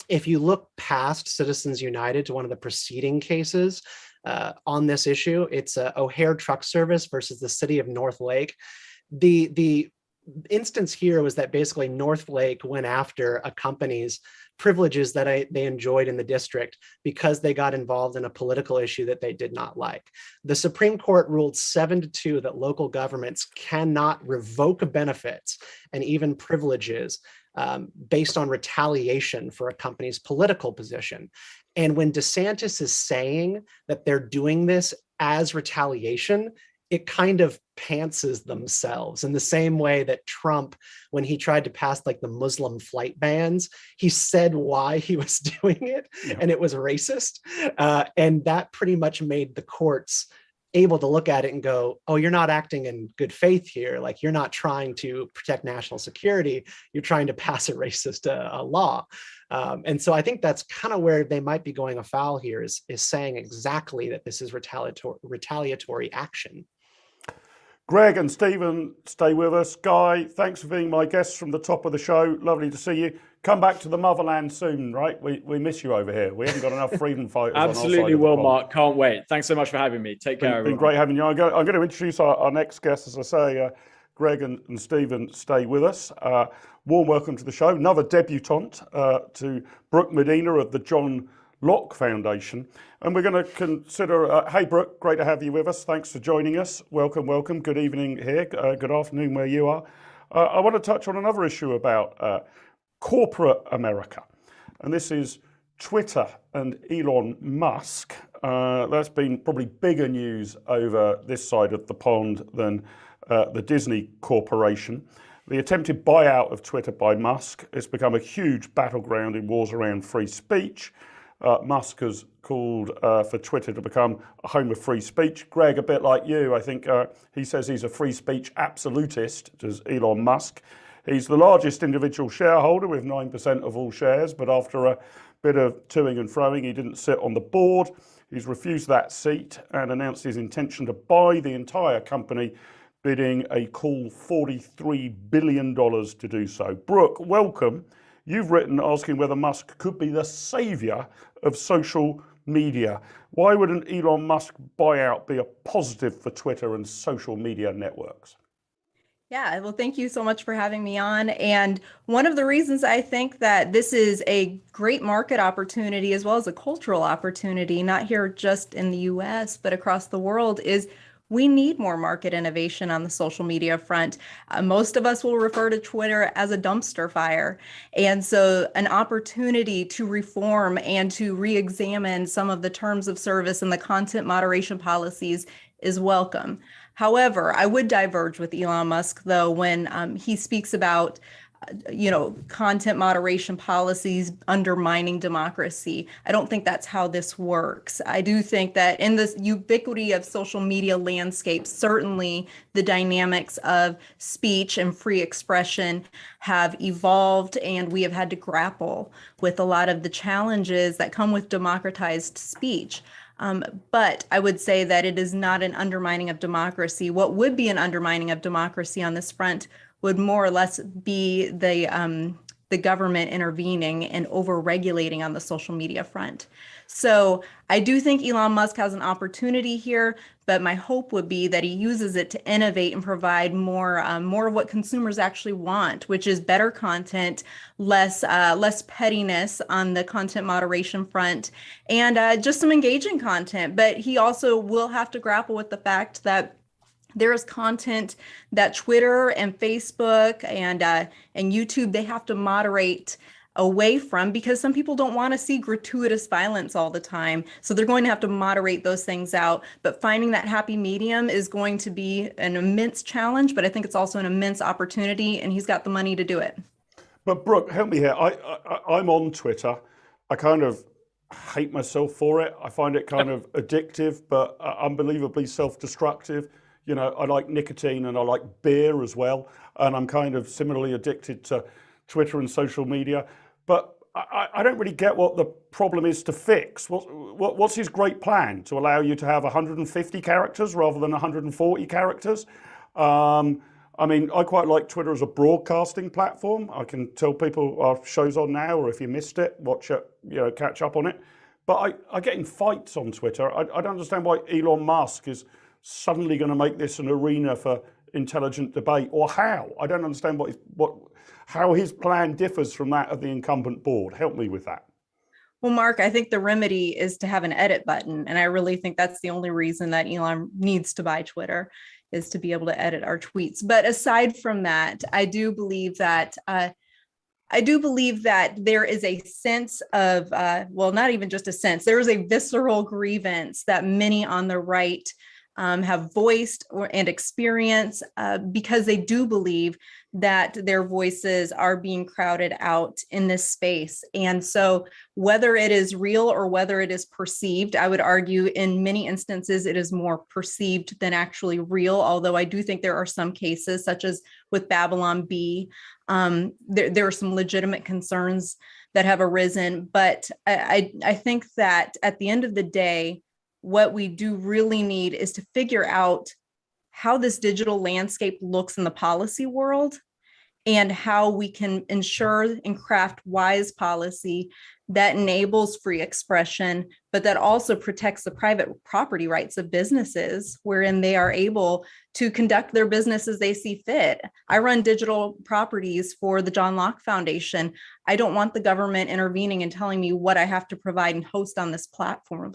if you look past Citizens United to one of the preceding cases on this issue, it's O'Hare Truck Service versus the city of North Lake. The instance here was that basically North Lake went after a company's privileges that they enjoyed in the district because they got involved in a political issue that they did not like. The Supreme Court ruled 7-2 that local governments cannot revoke benefits and even privileges based on retaliation for a company's political position. And when DeSantis is saying that they're doing this as retaliation, it kind of pantses themselves in the same way that Trump, when he tried to pass like the Muslim flight bans, he said why he was doing it, and it was racist. And that pretty much made the courts able to look at it and go, oh, you're not acting in good faith here. Like, you're not trying to protect national security. You're trying to pass a racist law. And so I think that's kind of where they might be going afoul here, is saying exactly that this is retaliatory action. Greg and Stephen, stay with us. Guy, thanks for being my guests from the top of the show. Lovely to see you. Come back to the motherland soon, right? We miss you over here. We haven't got enough freedom fighters. Absolutely on our side will, Mark. Can't wait. Thanks so much for having me. Take care, everyone. Been great having you. I'm going to introduce our next guest. As I say, Greg and Stephen, stay with us. Warm welcome to the show. Another debutante to Brooke Medina of the John Locke Foundation. And we're going to consider, hey Brooke, great to have you with us. Thanks for joining us. Welcome. Good evening here. Good afternoon where you are. I want to touch on another issue about corporate America. And this is Twitter and Elon Musk. That's been probably bigger news over this side of the pond than the Disney Corporation. The attempted buyout of Twitter by Musk has become a huge battleground in wars around free speech. Musk has called for Twitter to become a home of free speech. Greg, a bit like you, I think he says he's a free speech absolutist, as Elon Musk. He's the largest individual shareholder with 9% of all shares, but after a bit of toing and froing, he didn't sit on the board. He's refused that seat and announced his intention to buy the entire company, bidding a cool $43 billion to do so. Brooke, welcome. You've written asking whether Musk could be the savior of social media. Why would an Elon Musk buyout be a positive for Twitter and social media networks? Yeah, well, thank you so much for having me on. And one of the reasons I think that this is a great market opportunity as well as a cultural opportunity, not here just in the US, but across the world, is we need more market innovation on the social media front. Most of us will refer to Twitter as a dumpster fire. And so an opportunity to reform and to re-examine some of the terms of service and the content moderation policies is welcome. However, I would diverge with Elon Musk, though, when he speaks about content moderation policies undermining democracy. I don't think that's how this works. I do think that in this ubiquity of social media landscape, certainly the dynamics of speech and free expression have evolved, and we have had to grapple with a lot of the challenges that come with democratized speech. But I would say that it is not an undermining of democracy. What would be an undermining of democracy on this front would more or less be the government intervening and over-regulating on the social media front. So I do think Elon Musk has an opportunity here, but my hope would be that he uses it to innovate and provide more of what consumers actually want, which is better content, less pettiness on the content moderation front, and just some engaging content. But he also will have to grapple with the fact that there is content that Twitter and Facebook and YouTube, they have to moderate away from, because some people don't want to see gratuitous violence all the time. So they're going to have to moderate those things out. But finding that happy medium is going to be an immense challenge, but I think it's also an immense opportunity, and he's got the money to do it. But Brooke, help me here. I'm on Twitter. I kind of hate myself for it. I find it kind of addictive, but unbelievably self-destructive. I like nicotine and I like beer as well. And I'm kind of similarly addicted to Twitter and social media. But I don't really get what the problem is to fix. What's his great plan? To allow you to have 150 characters rather than 140 characters? I quite like Twitter as a broadcasting platform. I can tell people our show's on now, or if you missed it, watch it, catch up on it. But I get in fights on Twitter. I don't understand why Elon Musk is suddenly going to make this an arena for intelligent debate, or how. I don't understand how his plan differs from that of the incumbent board. Help me with that. Well, Mark, I think the remedy is to have an edit button. And I really think that's the only reason that Elon needs to buy Twitter, is to be able to edit our tweets. But aside from that, I do believe that there is a sense of, not even just a sense, there is a visceral grievance that many on the right have voiced and experienced because they do believe that their voices are being crowded out in this space. And so whether it is real or whether it is perceived, I would argue in many instances it is more perceived than actually real, although I do think there are some cases, such as with Babylon Bee, there are some legitimate concerns that have arisen. But I think that at the end of the day, what we do really need is to figure out how this digital landscape looks in the policy world, and how we can ensure and craft wise policy that enables free expression, but that also protects the private property rights of businesses, wherein they are able to conduct their business as they see fit. I run digital properties for the John Locke Foundation. I don't want the government intervening and telling me what I have to provide and host on this platform.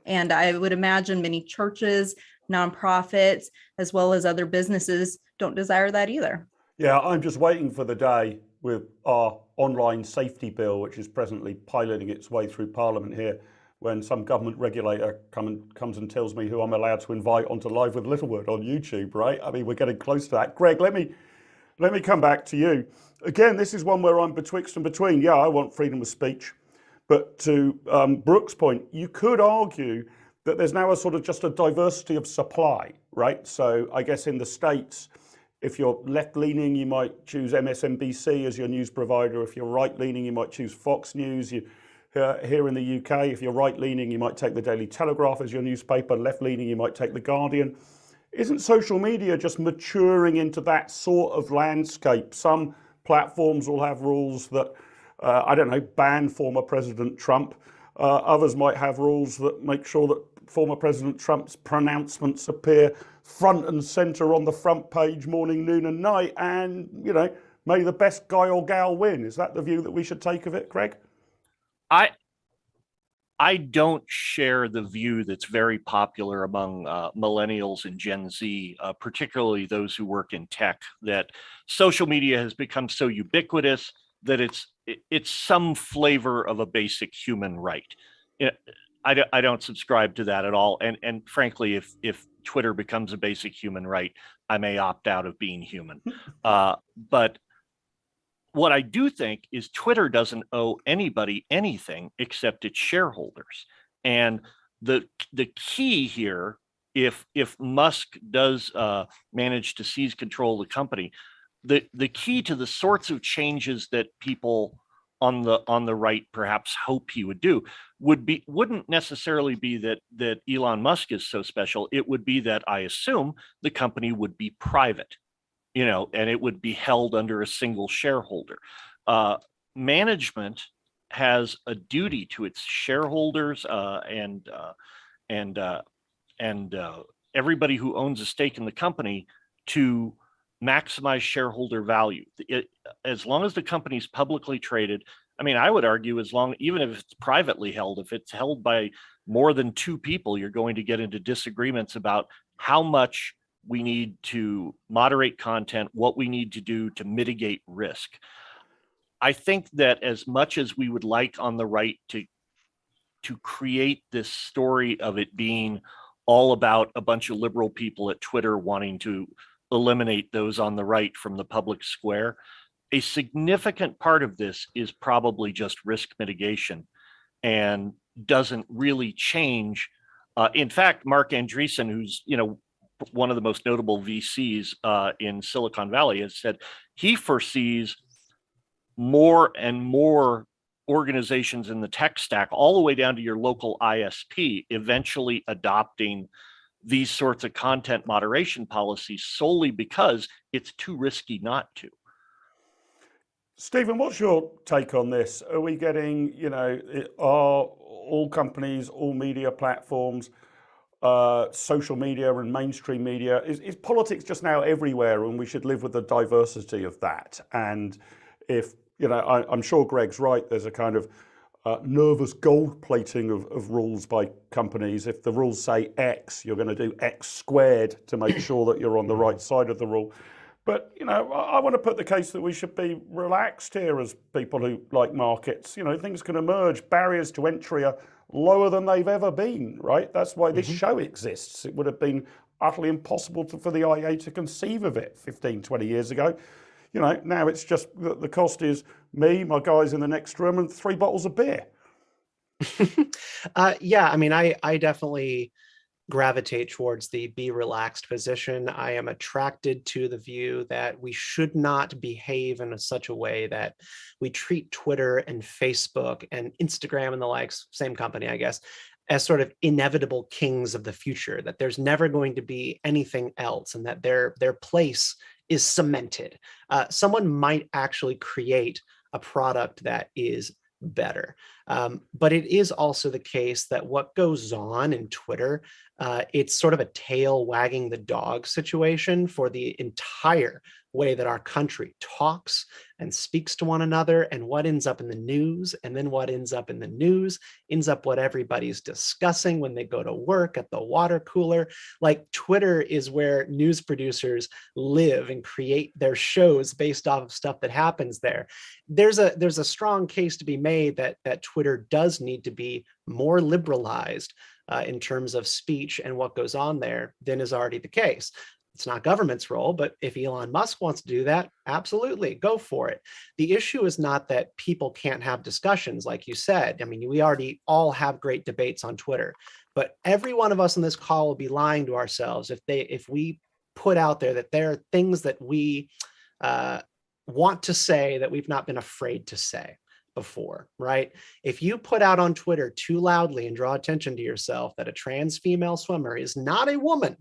And I would imagine many churches, nonprofits, as well as other businesses don't desire that either. Yeah, I'm just waiting for the day with our online safety bill, which is presently piloting its way through Parliament here, when some government regulator comes and tells me who I'm allowed to invite onto Live with Littlewood on YouTube, right? I mean, we're getting close to that. Greg, let me come back to you. Again, this is one where I'm betwixt and between. Yeah, I want freedom of speech. But to Brooke's point, you could argue that there's now a sort of just a diversity of supply, right? So I guess in the States, if you're left-leaning, you might choose MSNBC as your news provider. If you're right-leaning, you might choose Fox News. Here in the UK, if you're right-leaning, you might take the Daily Telegraph as your newspaper. Left-leaning, you might take the Guardian. Isn't social media just maturing into that sort of landscape? Some platforms will have rules that ban former President Trump. Others might have rules that make sure that former President Trump's pronouncements appear front and center on the front page morning, noon and night, and, may the best guy or gal win. Is that the view that we should take of it, Craig? I don't share the view that's very popular among millennials and Gen Z, particularly those who work in tech, that social media has become so ubiquitous that it's some flavor of a basic human right. I don't subscribe to that at all. And frankly, if Twitter becomes a basic human right, I may opt out of being human. But what I do think is Twitter doesn't owe anybody anything except its shareholders. And the key here, if Musk does manage to seize control of the company, the key to the sorts of changes that people on the right perhaps hope he would do wouldn't necessarily be that Elon Musk is so special. It would be that I assume the company would be private, and it would be held under a single shareholder. Management has a duty to its shareholders and everybody who owns a stake in the company to maximize shareholder value. As long as the company's publicly traded, I mean, I would argue even if it's privately held, if it's held by more than two people, you're going to get into disagreements about how much we need to moderate content, what we need to do to mitigate risk. I think that as much as we would like on the right to create this story of it being all about a bunch of liberal people at Twitter wanting to eliminate those on the right from the public square, a significant part of this is probably just risk mitigation and doesn't really change. In fact, Mark Andreessen, who's one of the most notable VCs in Silicon Valley, has said he foresees more and more organizations in the tech stack, all the way down to your local ISP, eventually adopting these sorts of content moderation policies solely because it's too risky not to. Stephen, what's your take on this? Are we getting, are all companies, all media platforms, social media and mainstream media, is politics just now everywhere, and we should live with the diversity of that? And if, I'm sure Greg's right, there's a kind of nervous gold plating of rules by companies. If the rules say X, you're going to do X squared to make sure that you're on the right side of the rule. But, I want to put the case that we should be relaxed here as people who like markets. Things can emerge. Barriers to entry are lower than they've ever been, right? That's why this show exists. It would have been utterly impossible for the IA to conceive of it 15, 20 years ago. Now it's just the cost is me, my guys in the next room, and 3 bottles of beer. Yeah, I mean, I definitely gravitate towards the be relaxed position. I am attracted to the view that we should not behave in such a way that we treat Twitter and Facebook and Instagram and the likes, same company, I guess, as sort of inevitable kings of the future, that there's never going to be anything else and that their place is cemented. Someone might actually create a product that is better. But it is also the case that what goes on in Twitter, it's sort of a tail wagging the dog situation for the entire way that our country talks and speaks to one another, and what ends up in the news, and then what ends up in the news ends up what everybody's discussing when they go to work at the water cooler. Like, Twitter is where news producers live and create their shows based off of stuff that happens there. There's a strong case to be made that Twitter does need to be more liberalized in terms of speech and what goes on there than is already the case. It's not government's role, but if Elon Musk wants to do that, absolutely, go for it. The issue is not that people can't have discussions, like you said. I mean, we already all have great debates on Twitter, but every one of us on this call will be lying to ourselves if we put out there that there are things that we want to say that we've not been afraid to say before, right? If you put out on Twitter too loudly and draw attention to yourself that a trans female swimmer is not a woman,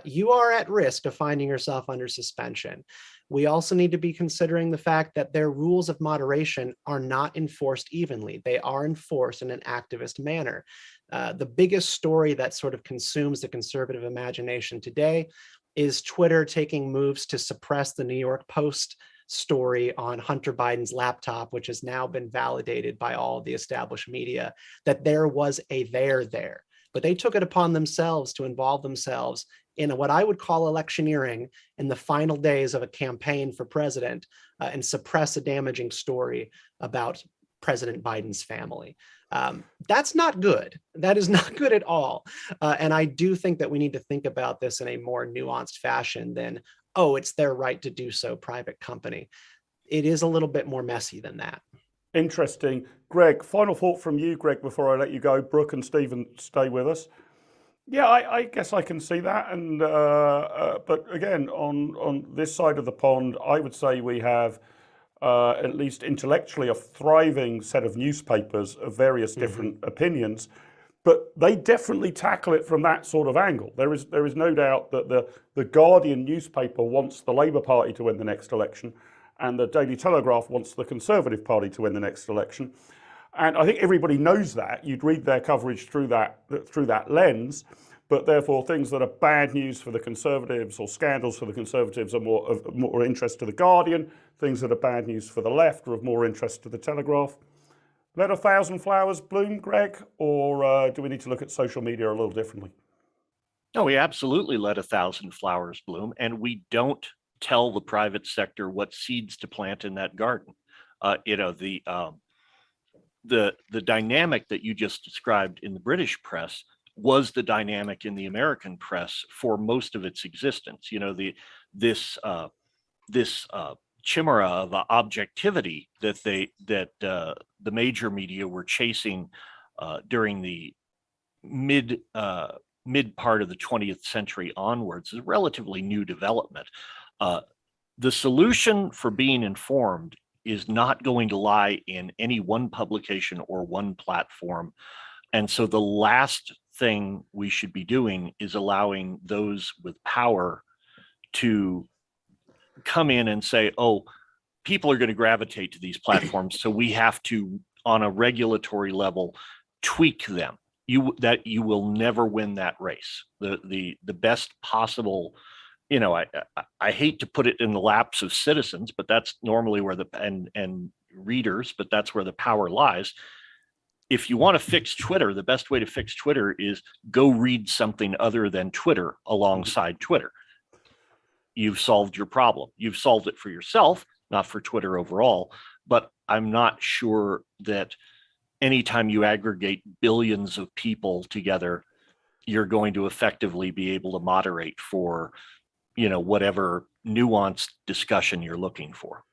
you are at risk of finding yourself under suspension. We also need to be considering the fact that their rules of moderation are not enforced evenly. They are enforced in an activist manner. The biggest story that sort of consumes the conservative imagination today is Twitter taking moves to suppress the New York Post story on Hunter Biden's laptop, which has now been validated by all the established media, that there was a there. But they took it upon themselves to involve themselves in what I would call electioneering in the final days of a campaign for president and suppress a damaging story about President Biden's family. That's not good. That is not good at all. And I do think that we need to think about this in a more nuanced fashion than, oh, it's their right to do so, private company. it is a little bit more messy than that. Interesting. Greg, final thought from you, Greg, before I let you go. Brooke and Stephen, stay with us. Yeah, I guess I can see that. And but again, on this side of the pond, I would say we have, at least intellectually, a thriving set of newspapers of various different opinions. But they definitely tackle it from that sort of angle. There is no doubt that the Guardian newspaper wants the Labour Party to win the next election, and the Daily Telegraph wants the Conservative Party to win the next election. And I think everybody knows that. You'd read their coverage through that lens, but therefore things that are bad news for the Conservatives or scandals for the Conservatives are of more interest to the Guardian. Things that are bad news for the left are of more interest to the Telegraph. Let 1,000 flowers bloom, Greg, or do we need to look at social media a little differently? No, we absolutely let 1,000 flowers bloom, and we don't tell the private sector what seeds to plant in that garden. The dynamic that you just described in the British press was the dynamic in the American press for most of its existence. This chimera of objectivity that the major media were chasing during the mid part of the 20th century onwards is a relatively new development. The solution for being informed is not going to lie in any one publication or one platform. And so the last thing we should be doing is allowing those with power to come in and say, oh, people are going to gravitate to these platforms, so we have to, on a regulatory level, tweak them. You will never win that race. The best possible, I hate to put it in the laps of citizens, but that's normally where and readers, but that's where the power lies. If you want to fix Twitter, the best way to fix Twitter is go read something other than Twitter alongside Twitter. You've solved your problem. You've solved it for yourself, not for Twitter overall. But I'm not sure that anytime you aggregate billions of people together, you're going to effectively be able to moderate for, whatever nuanced discussion you're looking for.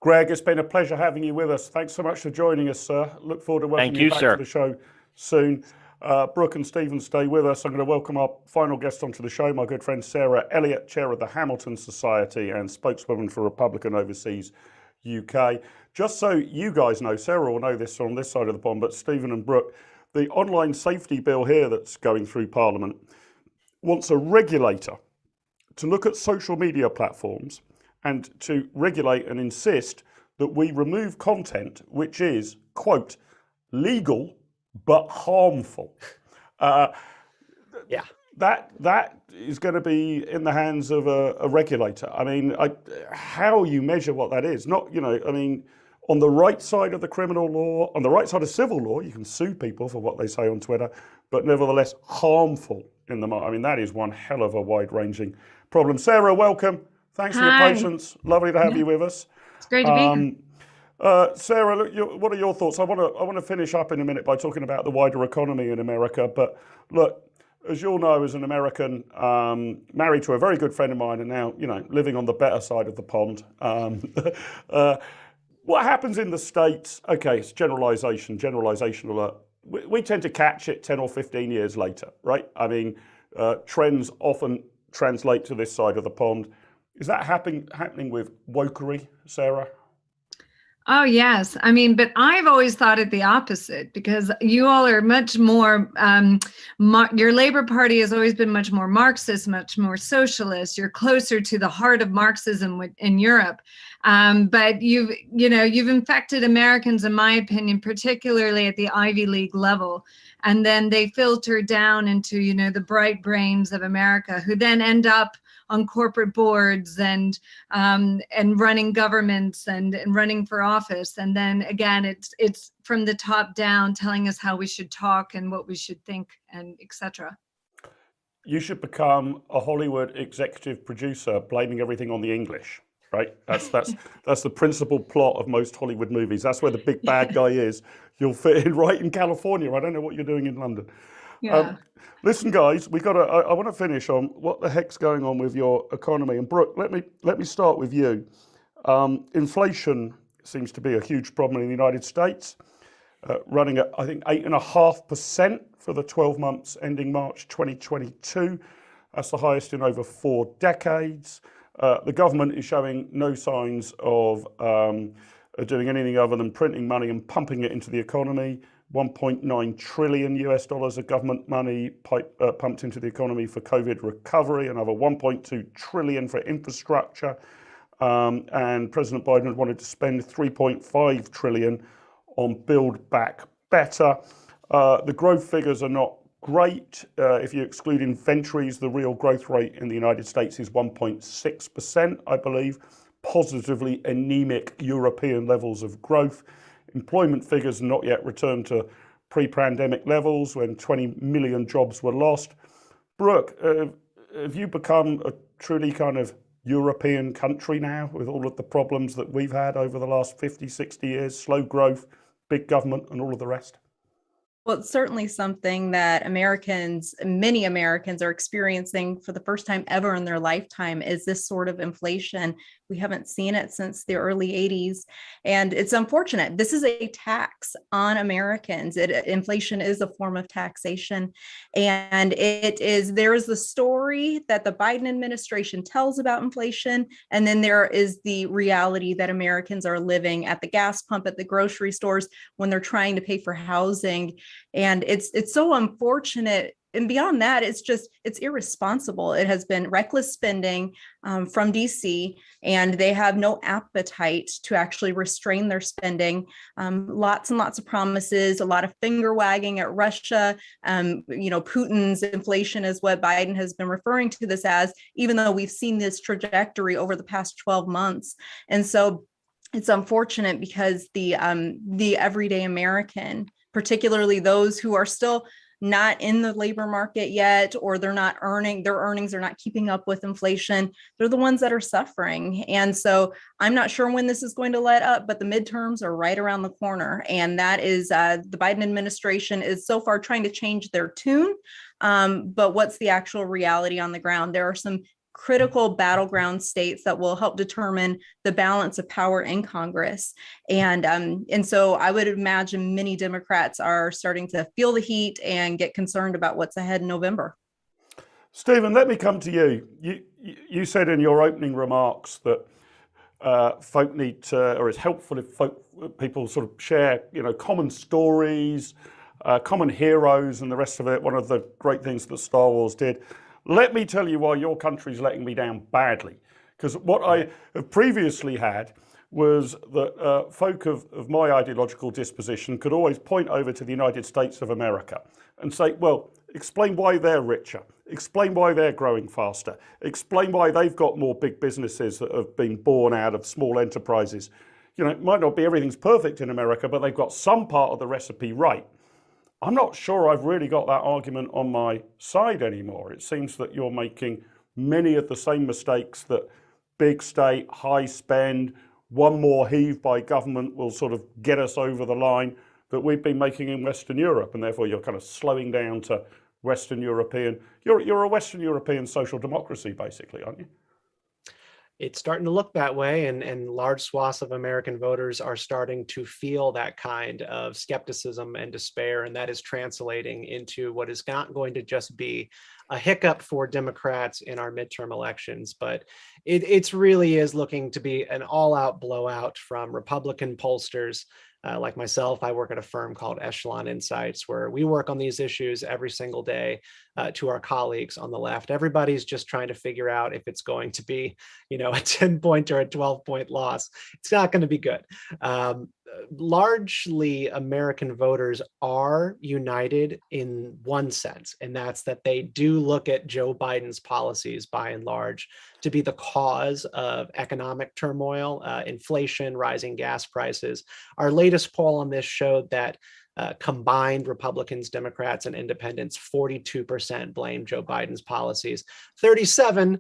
Greg, it's been a pleasure having you with us. Thanks so much for joining us, sir. Look forward to welcoming you back to the show soon. Brooke and Stephen, stay with us. I'm going to welcome our final guest onto the show, my good friend Sarah Elliott, chair of the Hamilton Society and spokeswoman for Republican Overseas UK. Just so you guys know, Sarah will know this on this side of the pond, but Stephen and Brooke, the online safety bill here that's going through Parliament wants a regulator to look at social media platforms and to regulate and insist that we remove content which is, quote, legal but harmful. Yeah. That is going to be in the hands of a regulator. I mean, how you measure what that is, not, on the right side of the criminal law, on the right side of civil law, you can sue people for what they say on Twitter, but nevertheless harmful in the, that is one hell of a wide-ranging problem. Sarah, welcome. Thanks for your patience. Lovely to have you with us. It's great to be here. Sarah, look, what are your thoughts? I want to finish up in a minute by talking about the wider economy in America. But look, as you'll know, as an American, married to a very good friend of mine, and now living on the better side of the pond. What happens in the States? Okay, it's generalization alert. We tend to catch it 10 or 15 years later, right? I mean, trends often translate to this side of the pond. Is that happening with wokery, Sarah? Oh, yes. But I've always thought it the opposite, because you all are much more, your Labor Party has always been much more Marxist, much more socialist. You're closer to the heart of Marxism in Europe. But you've infected Americans, in my opinion, particularly at the Ivy League level. And then they filter down into, the bright brains of America, who then end up on corporate boards and running governments and running for office. And then again, it's from the top down telling us how we should talk and what we should think, and etc. You should become a Hollywood executive producer, blaming everything on the English, right? That's the principal plot of most Hollywood movies. That's where the big bad guy is. You'll fit in right in California. I don't know what you're doing in London. Yeah. Listen, guys, I want to finish on what the heck's going on with your economy. And Brooke, let me start with you. Inflation seems to be a huge problem in the United States, running at, I think, 8.5% for the 12 months ending March 2022. That's the highest in over 4 decades. The government is showing no signs of doing anything other than printing money and pumping it into the economy. 1.9 trillion US dollars of government money pumped into the economy for COVID recovery, another 1.2 trillion for infrastructure. And President Biden wanted to spend 3.5 trillion on Build Back Better. The growth figures are not great. If you exclude inventories, the real growth rate in the United States is 1.6%, I believe. Positively anemic European levels of growth. Employment figures not yet returned to pre-pandemic levels when 20 million jobs were lost. Brooke, have you become a truly kind of European country now with all of the problems that we've had over the last 50, 60 years, slow growth, big government and all of the rest? Well, it's certainly something that many Americans are experiencing for the first time ever in their lifetime, is this sort of inflation. We haven't seen it since the early 80s. And it's unfortunate. This is a tax on Americans. Inflation is a form of taxation. And there is the story that the Biden administration tells about inflation. And then there is the reality that Americans are living at the gas pump, at the grocery stores, when they're trying to pay for housing. And it's so unfortunate. And beyond that, it's irresponsible. It has been reckless spending from DC, and they have no appetite to actually restrain their spending. Lots and lots of promises, a lot of finger wagging at Russia. Putin's inflation is what Biden has been referring to this as, even though we've seen this trajectory over the past 12 months. And so it's unfortunate because the everyday American, particularly those who are still not in the labor market yet, or their earnings are not keeping up with inflation, they're the ones that are suffering. And so I'm not sure when this is going to let up, but the midterms are right around the corner. And that is the Biden administration is so far trying to change their tune. But what's the actual reality on the ground? There are some critical battleground states that will help determine the balance of power in Congress. And so I would imagine many Democrats are starting to feel the heat and get concerned about what's ahead in November. Stephen, let me come to you. You said in your opening remarks that folk need to, or it's helpful if people sort of share, common stories, common heroes and the rest of it. One of the great things that Star Wars did. Let me tell you why your country's letting me down badly. Because what I have previously had was that folk of my ideological disposition could always point over to the United States of America and say, well, explain why they're richer, explain why they're growing faster, explain why they've got more big businesses that have been born out of small enterprises. It might not be everything's perfect in America, but they've got some part of the recipe right. I'm not sure I've really got that argument on my side anymore. It seems that you're making many of the same mistakes that big state, high spend, one more heave by government will sort of get us over the line that we've been making in Western Europe. And therefore you're kind of slowing down to Western European. You're a Western European social democracy, basically, aren't you? It's starting to look that way, and large swaths of American voters are starting to feel that kind of skepticism and despair, and that is translating into what is not going to just be a hiccup for Democrats in our midterm elections, but it really is looking to be an all-out blowout from Republican pollsters. Like myself, I work at a firm called Echelon Insights, where we work on these issues every single day to our colleagues on the left. Everybody's just trying to figure out if it's going to be, a 10-point or a 12-point loss. It's not going to be good. Largely, American voters are united in one sense, and that's that they do look at Joe Biden's policies, by and large, to be the cause of economic turmoil, inflation, rising gas prices. Our latest poll on this showed that Combined Republicans, Democrats, and independents, 42% blame Joe Biden's policies. 37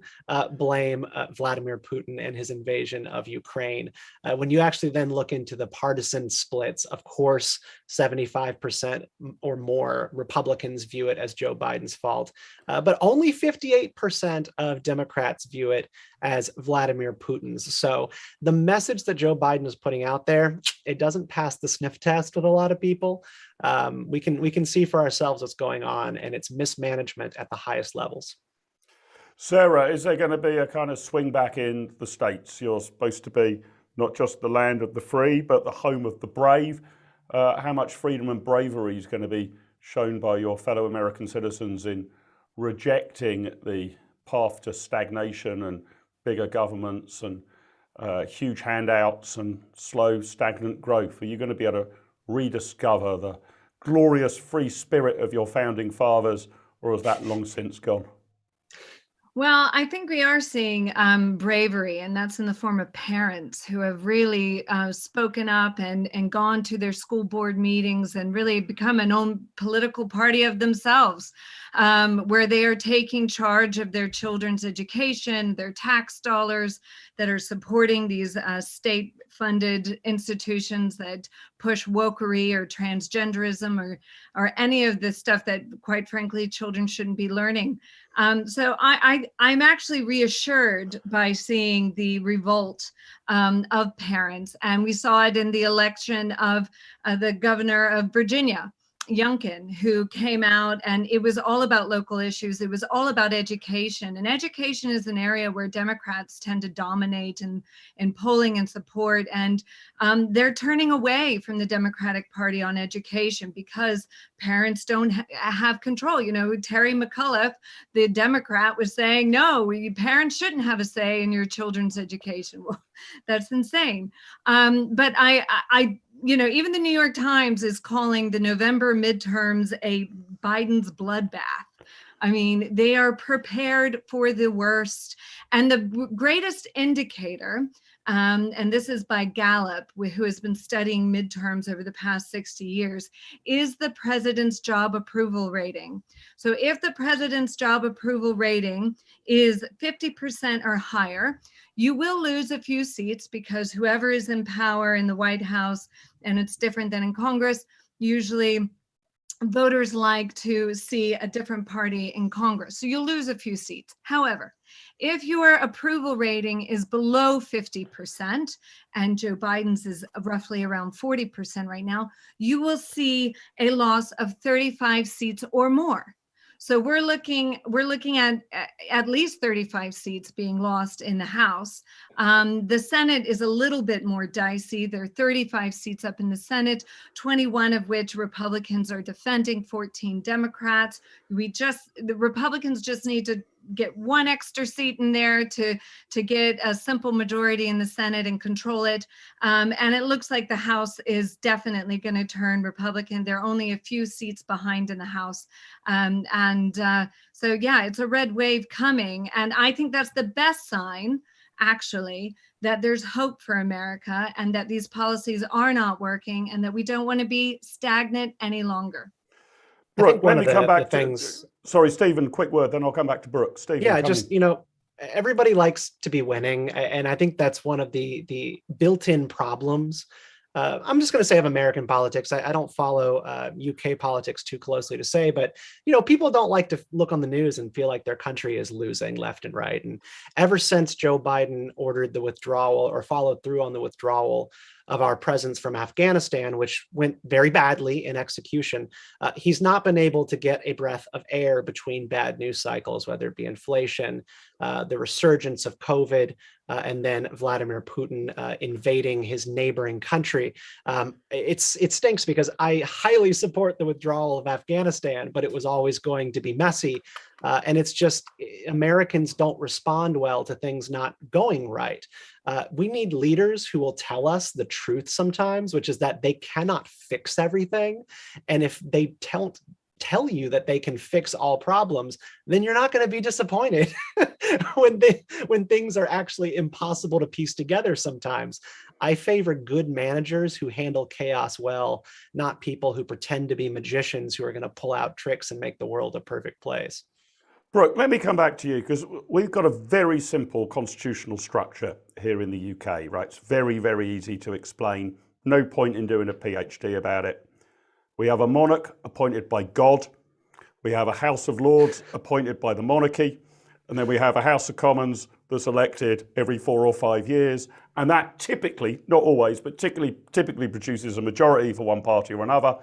blame Vladimir Putin and his invasion of Ukraine. When you actually then look into the partisan splits, of course, 75% or more Republicans view it as Joe Biden's fault, but only 58% of Democrats view it as Vladimir Putin's. So the message that Joe Biden is putting out there, it doesn't pass the sniff test with a lot of people. We can see for ourselves what's going on, and it's mismanagement at the highest levels. Sarah, is there going to be a kind of swing back in the States? You're supposed to be not just the land of the free, but the home of the brave. How much freedom and bravery is going to be shown by your fellow American citizens in rejecting the path to stagnation and bigger governments and huge handouts and slow, stagnant growth? Are you going to be able to rediscover the glorious free spirit of your founding fathers, or is that long since gone? Well, I think we are seeing bravery, and that's in the form of parents who have really spoken up and gone to their school board meetings and really become an own political party of themselves, where they are taking charge of their children's education, their tax dollars that are supporting these state-funded institutions that push wokery or transgenderism or any of the stuff that, quite frankly, children shouldn't be learning. So I'm actually reassured by seeing the revolt of parents. And we saw it in the election of the governor of Virginia, Youngkin, who came out, and it was all about local issues. It was all about education. And education is an area where Democrats tend to dominate in polling and support. And they're turning away from the Democratic Party on education because parents don't have control. You know, Terry McAuliffe, the Democrat, was saying, no, parents shouldn't have a say in your children's education. Well, that's insane. But I even the New York Times is calling the November midterms a Biden's bloodbath. I mean, they are prepared for the worst. And the greatest indicator, and this is by Gallup, who has been studying midterms over the past 60 years, is the president's job approval rating. So if the president's job approval rating is 50% or higher, you will lose a few seats because whoever is in power in the White House, and it's different than in Congress, usually voters like to see a different party in Congress. So you'll lose a few seats. However, if your approval rating is below 50%, and Joe Biden's is roughly around 40% right now, you will see a loss of 35 seats or more. So we're looking at least 35 seats being lost in the House. The Senate is a little bit more dicey. There are 35 seats up in the Senate, 21 of which Republicans are defending, 14 Democrats. The Republicans just need to get one extra seat in there to get a simple majority in the Senate and control it. And it looks like the House is definitely going to turn Republican. There are only a few seats behind in the House. So yeah, it's a red wave coming. And I think that's the best sign, actually, that there's hope for America and that these policies are not working and that we don't want to be stagnant any longer. Brooke, let me come back to things. Sorry, Stephen, quick word, then I'll come back to Brooke. Stephen, yeah, just, everybody likes to be winning. And I think that's one of the built-in problems. I'm just going to say of American politics. I don't follow UK politics too closely to say, but, people don't like to look on the news and feel like their country is losing left and right. And ever since Joe Biden ordered the withdrawal or followed through on the withdrawal of our presence from Afghanistan, which went very badly in execution, he's not been able to get a breath of air between bad news cycles, whether it be inflation, the resurgence of COVID, and then Vladimir Putin invading his neighboring country. It stinks because I highly support the withdrawal of Afghanistan, but it was always going to be messy. And it's just Americans don't respond well to things not going right. We need leaders who will tell us the truth sometimes, which is that they cannot fix everything. And if they don't tell you that they can fix all problems, then you're not going to be disappointed when things are actually impossible to piece together sometimes. I favor good managers who handle chaos well, not people who pretend to be magicians who are going to pull out tricks and make the world a perfect place. Brooke, let me come back to you, because we've got a very simple constitutional structure here in the UK, right? It's very, very easy to explain. No point in doing a PhD about it. We have a monarch appointed by God. We have a House of Lords appointed by the monarchy. And then we have a House of Commons that's elected every 4 or 5 years. And that typically, not always, but typically produces a majority for one party or another.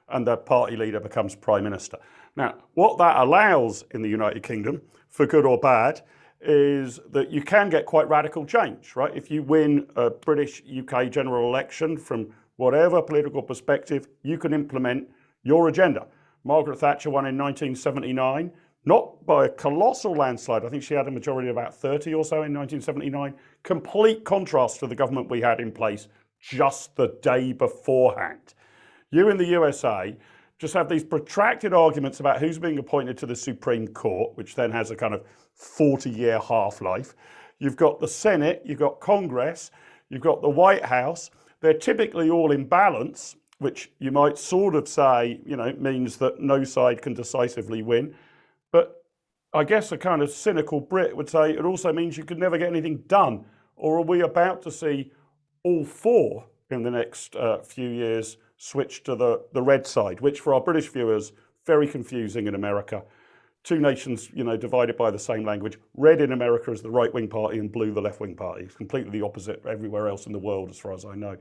And the party leader becomes Prime Minister. Now, what that allows in the United Kingdom, for good or bad, is that you can get quite radical change, right? If you win a British UK general election from whatever political perspective, you can implement your agenda. Margaret Thatcher won in 1979, not by a colossal landslide. I think she had a majority of about 30 or so in 1979. Complete contrast to the government we had in place just the day beforehand. You in the USA just have these protracted arguments about who's being appointed to the Supreme Court, which then has a kind of 40-year half-life. You've got the Senate, you've got Congress, you've got the White House. They're typically all in balance, which you might sort of say, means that no side can decisively win. But I guess a kind of cynical Brit would say it also means you could never get anything done. Or are we about to see all four in the next few years switch to the red side, which for our British viewers, very confusing in America. Two nations, divided by the same language. Red in America is the right-wing party and blue the left-wing party. It's completely the opposite everywhere else in the world, as far as I know.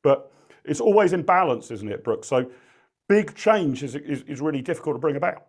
But it's always in balance, isn't it, Brooke? So big change is really difficult to bring about.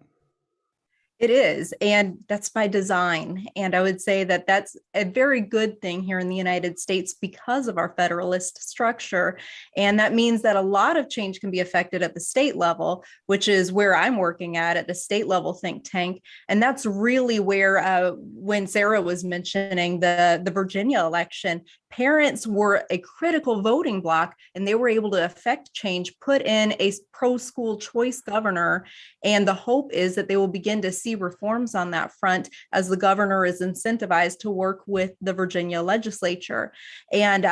It is, and that's by design. And I would say that that's a very good thing here in the United States because of our federalist structure. And that means that a lot of change can be affected at the state level, which is where I'm working at the state level think tank. And that's really where, when Sarah was mentioning the Virginia election, parents were a critical voting bloc, and they were able to affect change, put in a pro-school choice governor. And the hope is that they will begin to see reforms on that front as the governor is incentivized to work with the Virginia legislature. And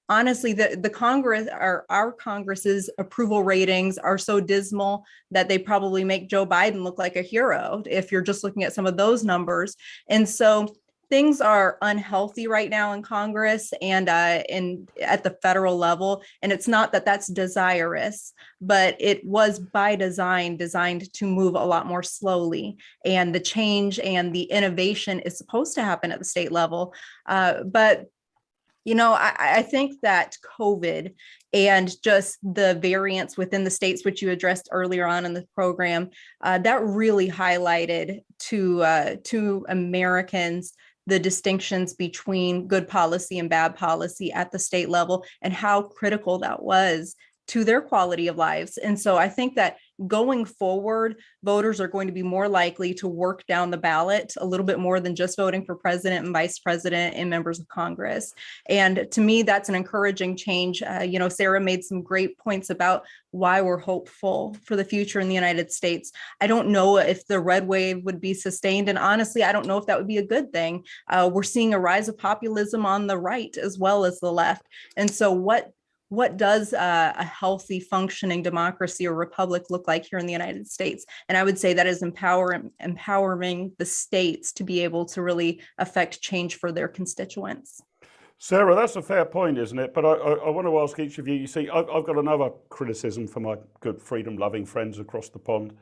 honestly, the Congress, our Congress's approval ratings are so dismal that they probably make Joe Biden look like a hero if you're just looking at some of those numbers. And so things are unhealthy right now in Congress and at the federal level. And it's not that that's desirous, but it was by design designed to move a lot more slowly. And the change and the innovation is supposed to happen at the state level. But I think that COVID and just the variants within the states, which you addressed earlier on in the program, that really highlighted to Americans the distinctions between good policy and bad policy at the state level and how critical that was to their quality of lives. And so I think that going forward, voters are going to be more likely to work down the ballot a little bit more than just voting for president and vice president and members of Congress. And to me, that's an encouraging change. Sarah made some great points about why we're hopeful for the future in the United States. I don't know if the red wave would be sustained. And honestly, I don't know if that would be a good thing. We're seeing a rise of populism on the right as well as the left. And so what does a healthy functioning democracy or republic look like here in the United States? And I would say that is empowering the states to be able to really affect change for their constituents. Sarah, that's a fair point, isn't it? But I want to ask each of you, I've got another criticism for my good freedom-loving friends across the pond,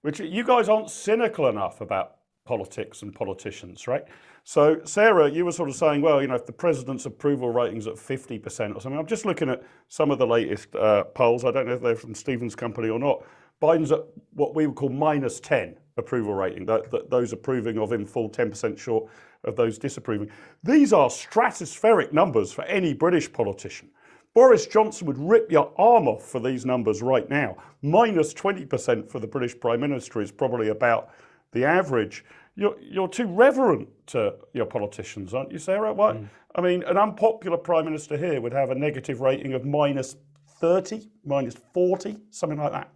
which you guys aren't cynical enough about politics and politicians, right? So, Sarah, you were sort of saying, well, if the president's approval rating's at 50% or something, I'm just looking at some of the latest polls. I don't know if they're from Stephen's company or not. Biden's at what we would call -10 approval rating, those approving of him full 10% short of those disapproving. These are stratospheric numbers for any British politician. Boris Johnson would rip your arm off for these numbers right now. -20% for the British Prime Minister is probably about the average. You're too reverent to your politicians, aren't you, Sarah? What? I mean, an unpopular Prime Minister here would have a negative rating of -30, -40, something like that.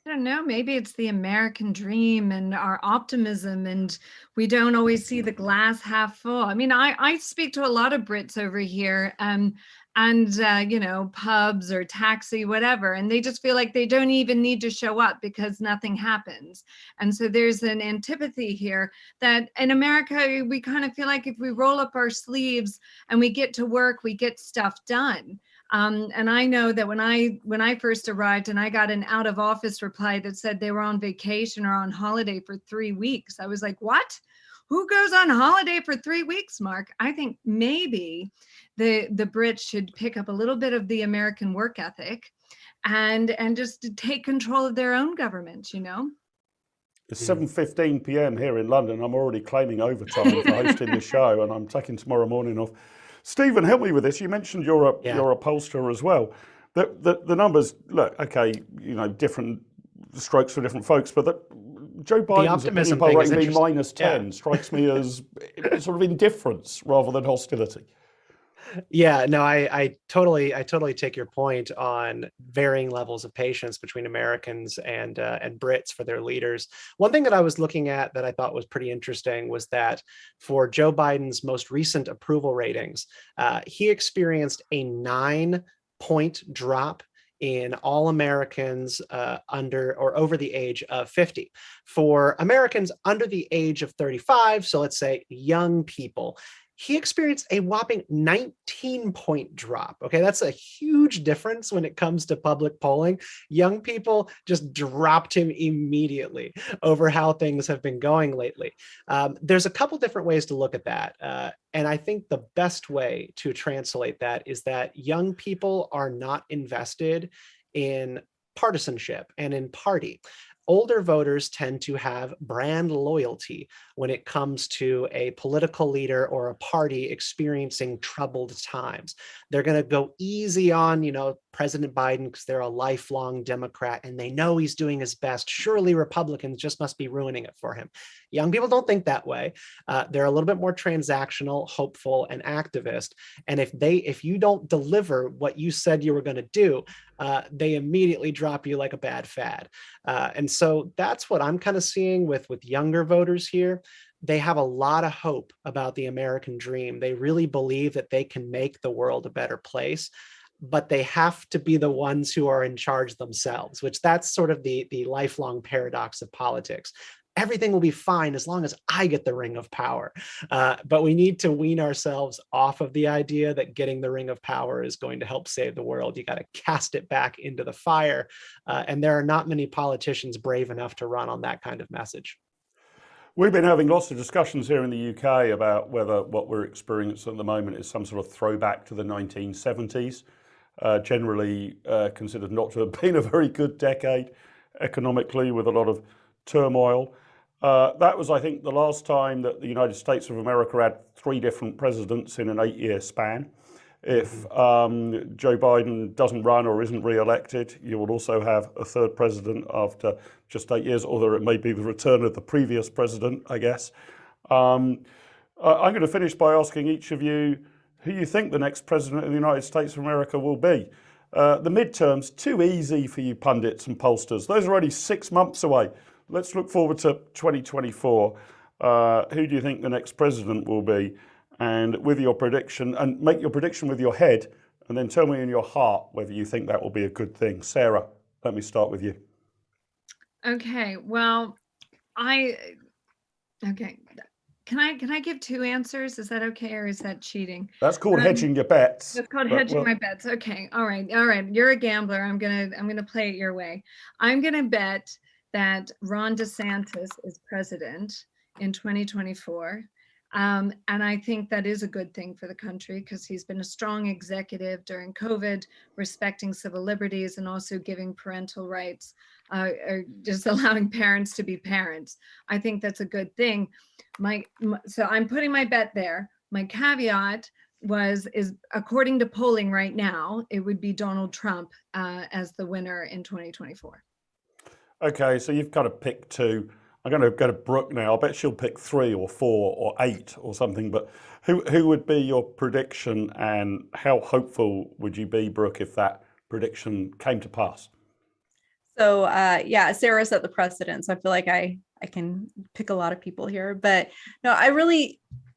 I don't know, maybe it's the American dream and our optimism, and we don't always see the glass half full. I mean, I speak to a lot of Brits over here, and you know, pubs or taxi, whatever, and they just feel like they don't even need to show up because nothing happens. And so there's an antipathy here that in America, we kind of feel like if we roll up our sleeves and we get to work, we get stuff done. And I know that when I first arrived and I got an out of office reply that said they were on vacation or on holiday for 3 weeks, I was like, what? Who goes on holiday for 3 weeks, Mark? I think maybe the Brits should pick up a little bit of the American work ethic and just take control of their own government, you know? It's 7:15 p.m. here in London. I'm already claiming overtime for hosting the show, and I'm taking tomorrow morning off. Stephen, help me with this. You mentioned you're a pollster as well. The numbers, look, okay, you know, different strokes for different folks, but Joe Biden's opinion poll rating being -10 strikes me as sort of indifference rather than hostility. Yeah, no, I totally take your point on varying levels of patience between Americans and Brits for their leaders. One thing that I was looking at that I thought was pretty interesting was that for Joe Biden's most recent approval ratings, he experienced a 9-point drop in all Americans under or over the age of 50. For Americans under the age of 35, so let's say young people, he experienced a whopping 19-point drop. Okay, that's a huge difference when it comes to public polling. Young people just dropped him immediately over how things have been going lately. There's a couple different ways to look at that. And I think the best way to translate that is that young people are not invested in partisanship and in party. Older voters tend to have brand loyalty when it comes to a political leader or a party experiencing troubled times. They're going to go easy on, you know, President Biden because they're a lifelong Democrat and they know he's doing his best. Surely Republicans just must be ruining it for him. Young people don't think that way. They're a little bit more transactional, hopeful, and activist. And if you don't deliver what you said you were going to do, they immediately drop you like a bad fad. And so that's what I'm kind of seeing with younger voters here. They have a lot of hope about the American dream. They really believe that they can make the world a better place, but they have to be the ones who are in charge themselves, which that's sort of the lifelong paradox of politics. Everything will be fine as long as I get the ring of power. But we need to wean ourselves off of the idea that getting the ring of power is going to help save the world. You got to cast it back into the fire. And there are not many politicians brave enough to run on that kind of message. We've been having lots of discussions here in the UK about whether what we're experiencing at the moment is some sort of throwback to the 1970s, generally considered not to have been a very good decade economically with a lot of turmoil. That was, I think, the last time that the United States of America had 3 different presidents in an 8-year span. If Joe Biden doesn't run or isn't re-elected, you will also have a 3rd president after just 8 years, although it may be the return of the previous president, I guess. I'm going to finish by asking each of you who you think the next president of the United States of America will be. The midterms, too easy for you pundits and pollsters. Those are only 6 months away. Let's look forward to 2024. Who do you think the next president will be? And with your prediction, and make your prediction with your head, and then tell me in your heart whether you think that will be a good thing. Sarah, let me start with you. Okay, well, okay. Can I give 2 answers? Is that okay, or is that cheating? That's called hedging your bets. That's called hedging my bets. Okay, all right. You're a gambler. I'm gonna play it your way. I'm gonna bet that Ron DeSantis is president in 2024. And I think that is a good thing for the country because he's been a strong executive during COVID, respecting civil liberties and also giving parental rights, or just allowing parents to be parents. I think that's a good thing. So I'm putting my bet there. My caveat is according to polling right now, it would be Donald Trump as the winner in 2024. Okay, so you've kind of picked 2. I'm going to go to Brooke now. I bet she'll pick 3 or 4 or 8 or something. But who would be your prediction, and how hopeful would you be, Brooke, if that prediction came to pass? So yeah, Sarah set the precedent. So I feel like I can pick a lot of people here. But no,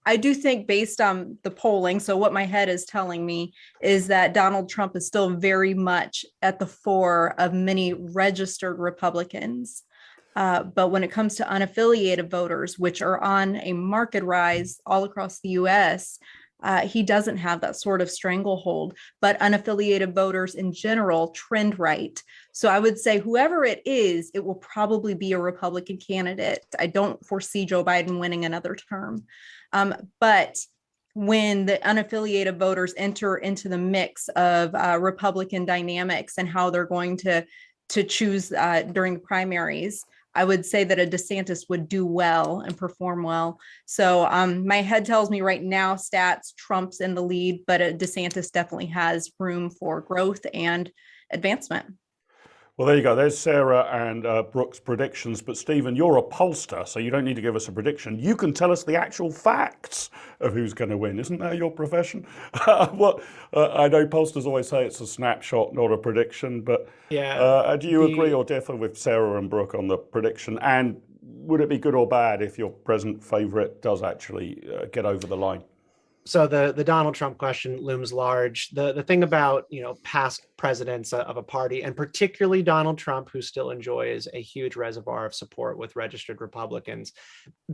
I do think based on the polling, so what my head is telling me is that Donald Trump is still very much at the fore of many registered Republicans. But when it comes to unaffiliated voters, which are on a market rise all across the US, he doesn't have that sort of stranglehold, but unaffiliated voters in general trend right. So I would say whoever it is, it will probably be a Republican candidate. I don't foresee Joe Biden winning another term. But when the unaffiliated voters enter into the mix of Republican dynamics and how they're going to choose during the primaries, I would say that a DeSantis would do well and perform well. So my head tells me right now, stats, Trump's in the lead, but DeSantis definitely has room for growth and advancement. Well, there you go. There's Sarah and Brooke's predictions. But Stephen, you're a pollster, so you don't need to give us a prediction. You can tell us the actual facts of who's going to win. Isn't that your profession? I know pollsters always say it's a snapshot, not a prediction. But Yeah. do you agree or differ with Sarah and Brooke on the prediction? And would it be good or bad if your present favourite does actually get over the line? So the Donald Trump question looms large. The thing about, past presidents of a party, and particularly Donald Trump, who still enjoys a huge reservoir of support with registered Republicans,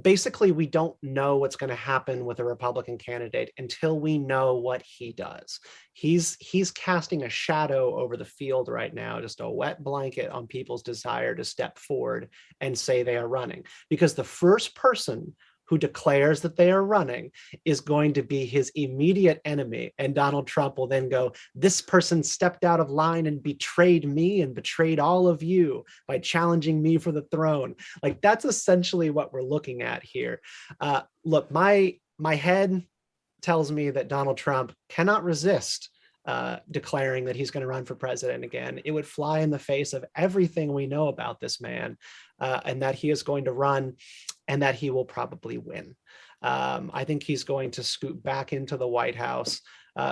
basically we don't know what's going to happen with a Republican candidate until we know what he does. He's casting a shadow over the field right now, just a wet blanket on people's desire to step forward and say they are running, because the first person who declares that they are running is going to be his immediate enemy. And Donald Trump will then go, this person stepped out of line and betrayed me and betrayed all of you by challenging me for the throne. Like, that's essentially what we're looking at here. Look, my head tells me that Donald Trump cannot resist declaring that he's going to run for president again. It would fly in the face of everything we know about this man, and that he is going to run and that he will probably win. I think he's going to scoot back into the White House,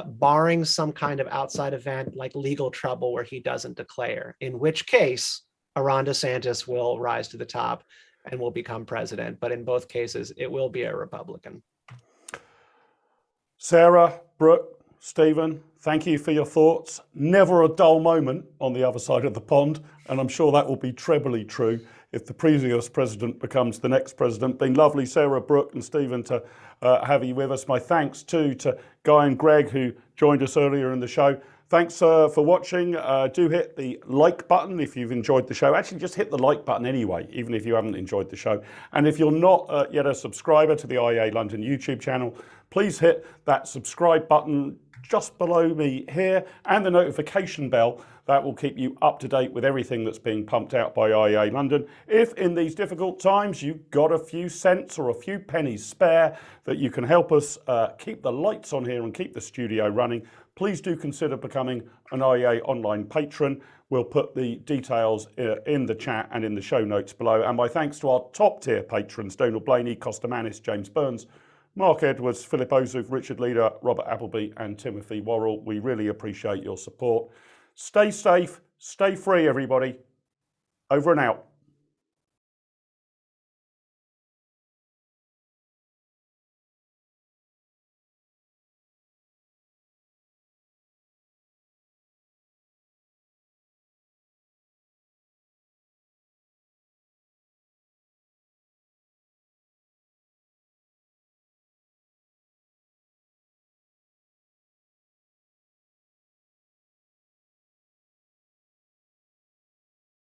barring some kind of outside event like legal trouble where he doesn't declare, in which case Ron DeSantis will rise to the top and will become president. But in both cases, it will be a Republican. Sarah, Brooke, Stephen, thank you for your thoughts. Never a dull moment on the other side of the pond, and I'm sure that will be trebly true if the previous president becomes the next president. Been lovely, Sarah, Brooke and Stephen, to have you with us. My thanks too to Guy and Greg, who joined us earlier in the show. Thanks for watching. Do hit the like button if you've enjoyed the show. Actually, just hit the like button anyway, even if you haven't enjoyed the show. And if you're not yet a subscriber to the IA London YouTube channel, please hit that subscribe button just below me here and the notification bell. That will keep you up to date with everything that's being pumped out by IA London. If in these difficult times you've got a few cents or a few pennies spare that you can help us keep the lights on here and keep the studio running, please do consider becoming an IA online patron. We'll put the details in the chat and in the show notes below. And my thanks to our top tier patrons, Donald Blaney, Costa Manis, James Burns, Mark Edwards, Philip Ozuv, Richard Leader, Robert Appleby and Timothy Worrell. We really appreciate your support. Stay safe, stay free, everybody. Over and out.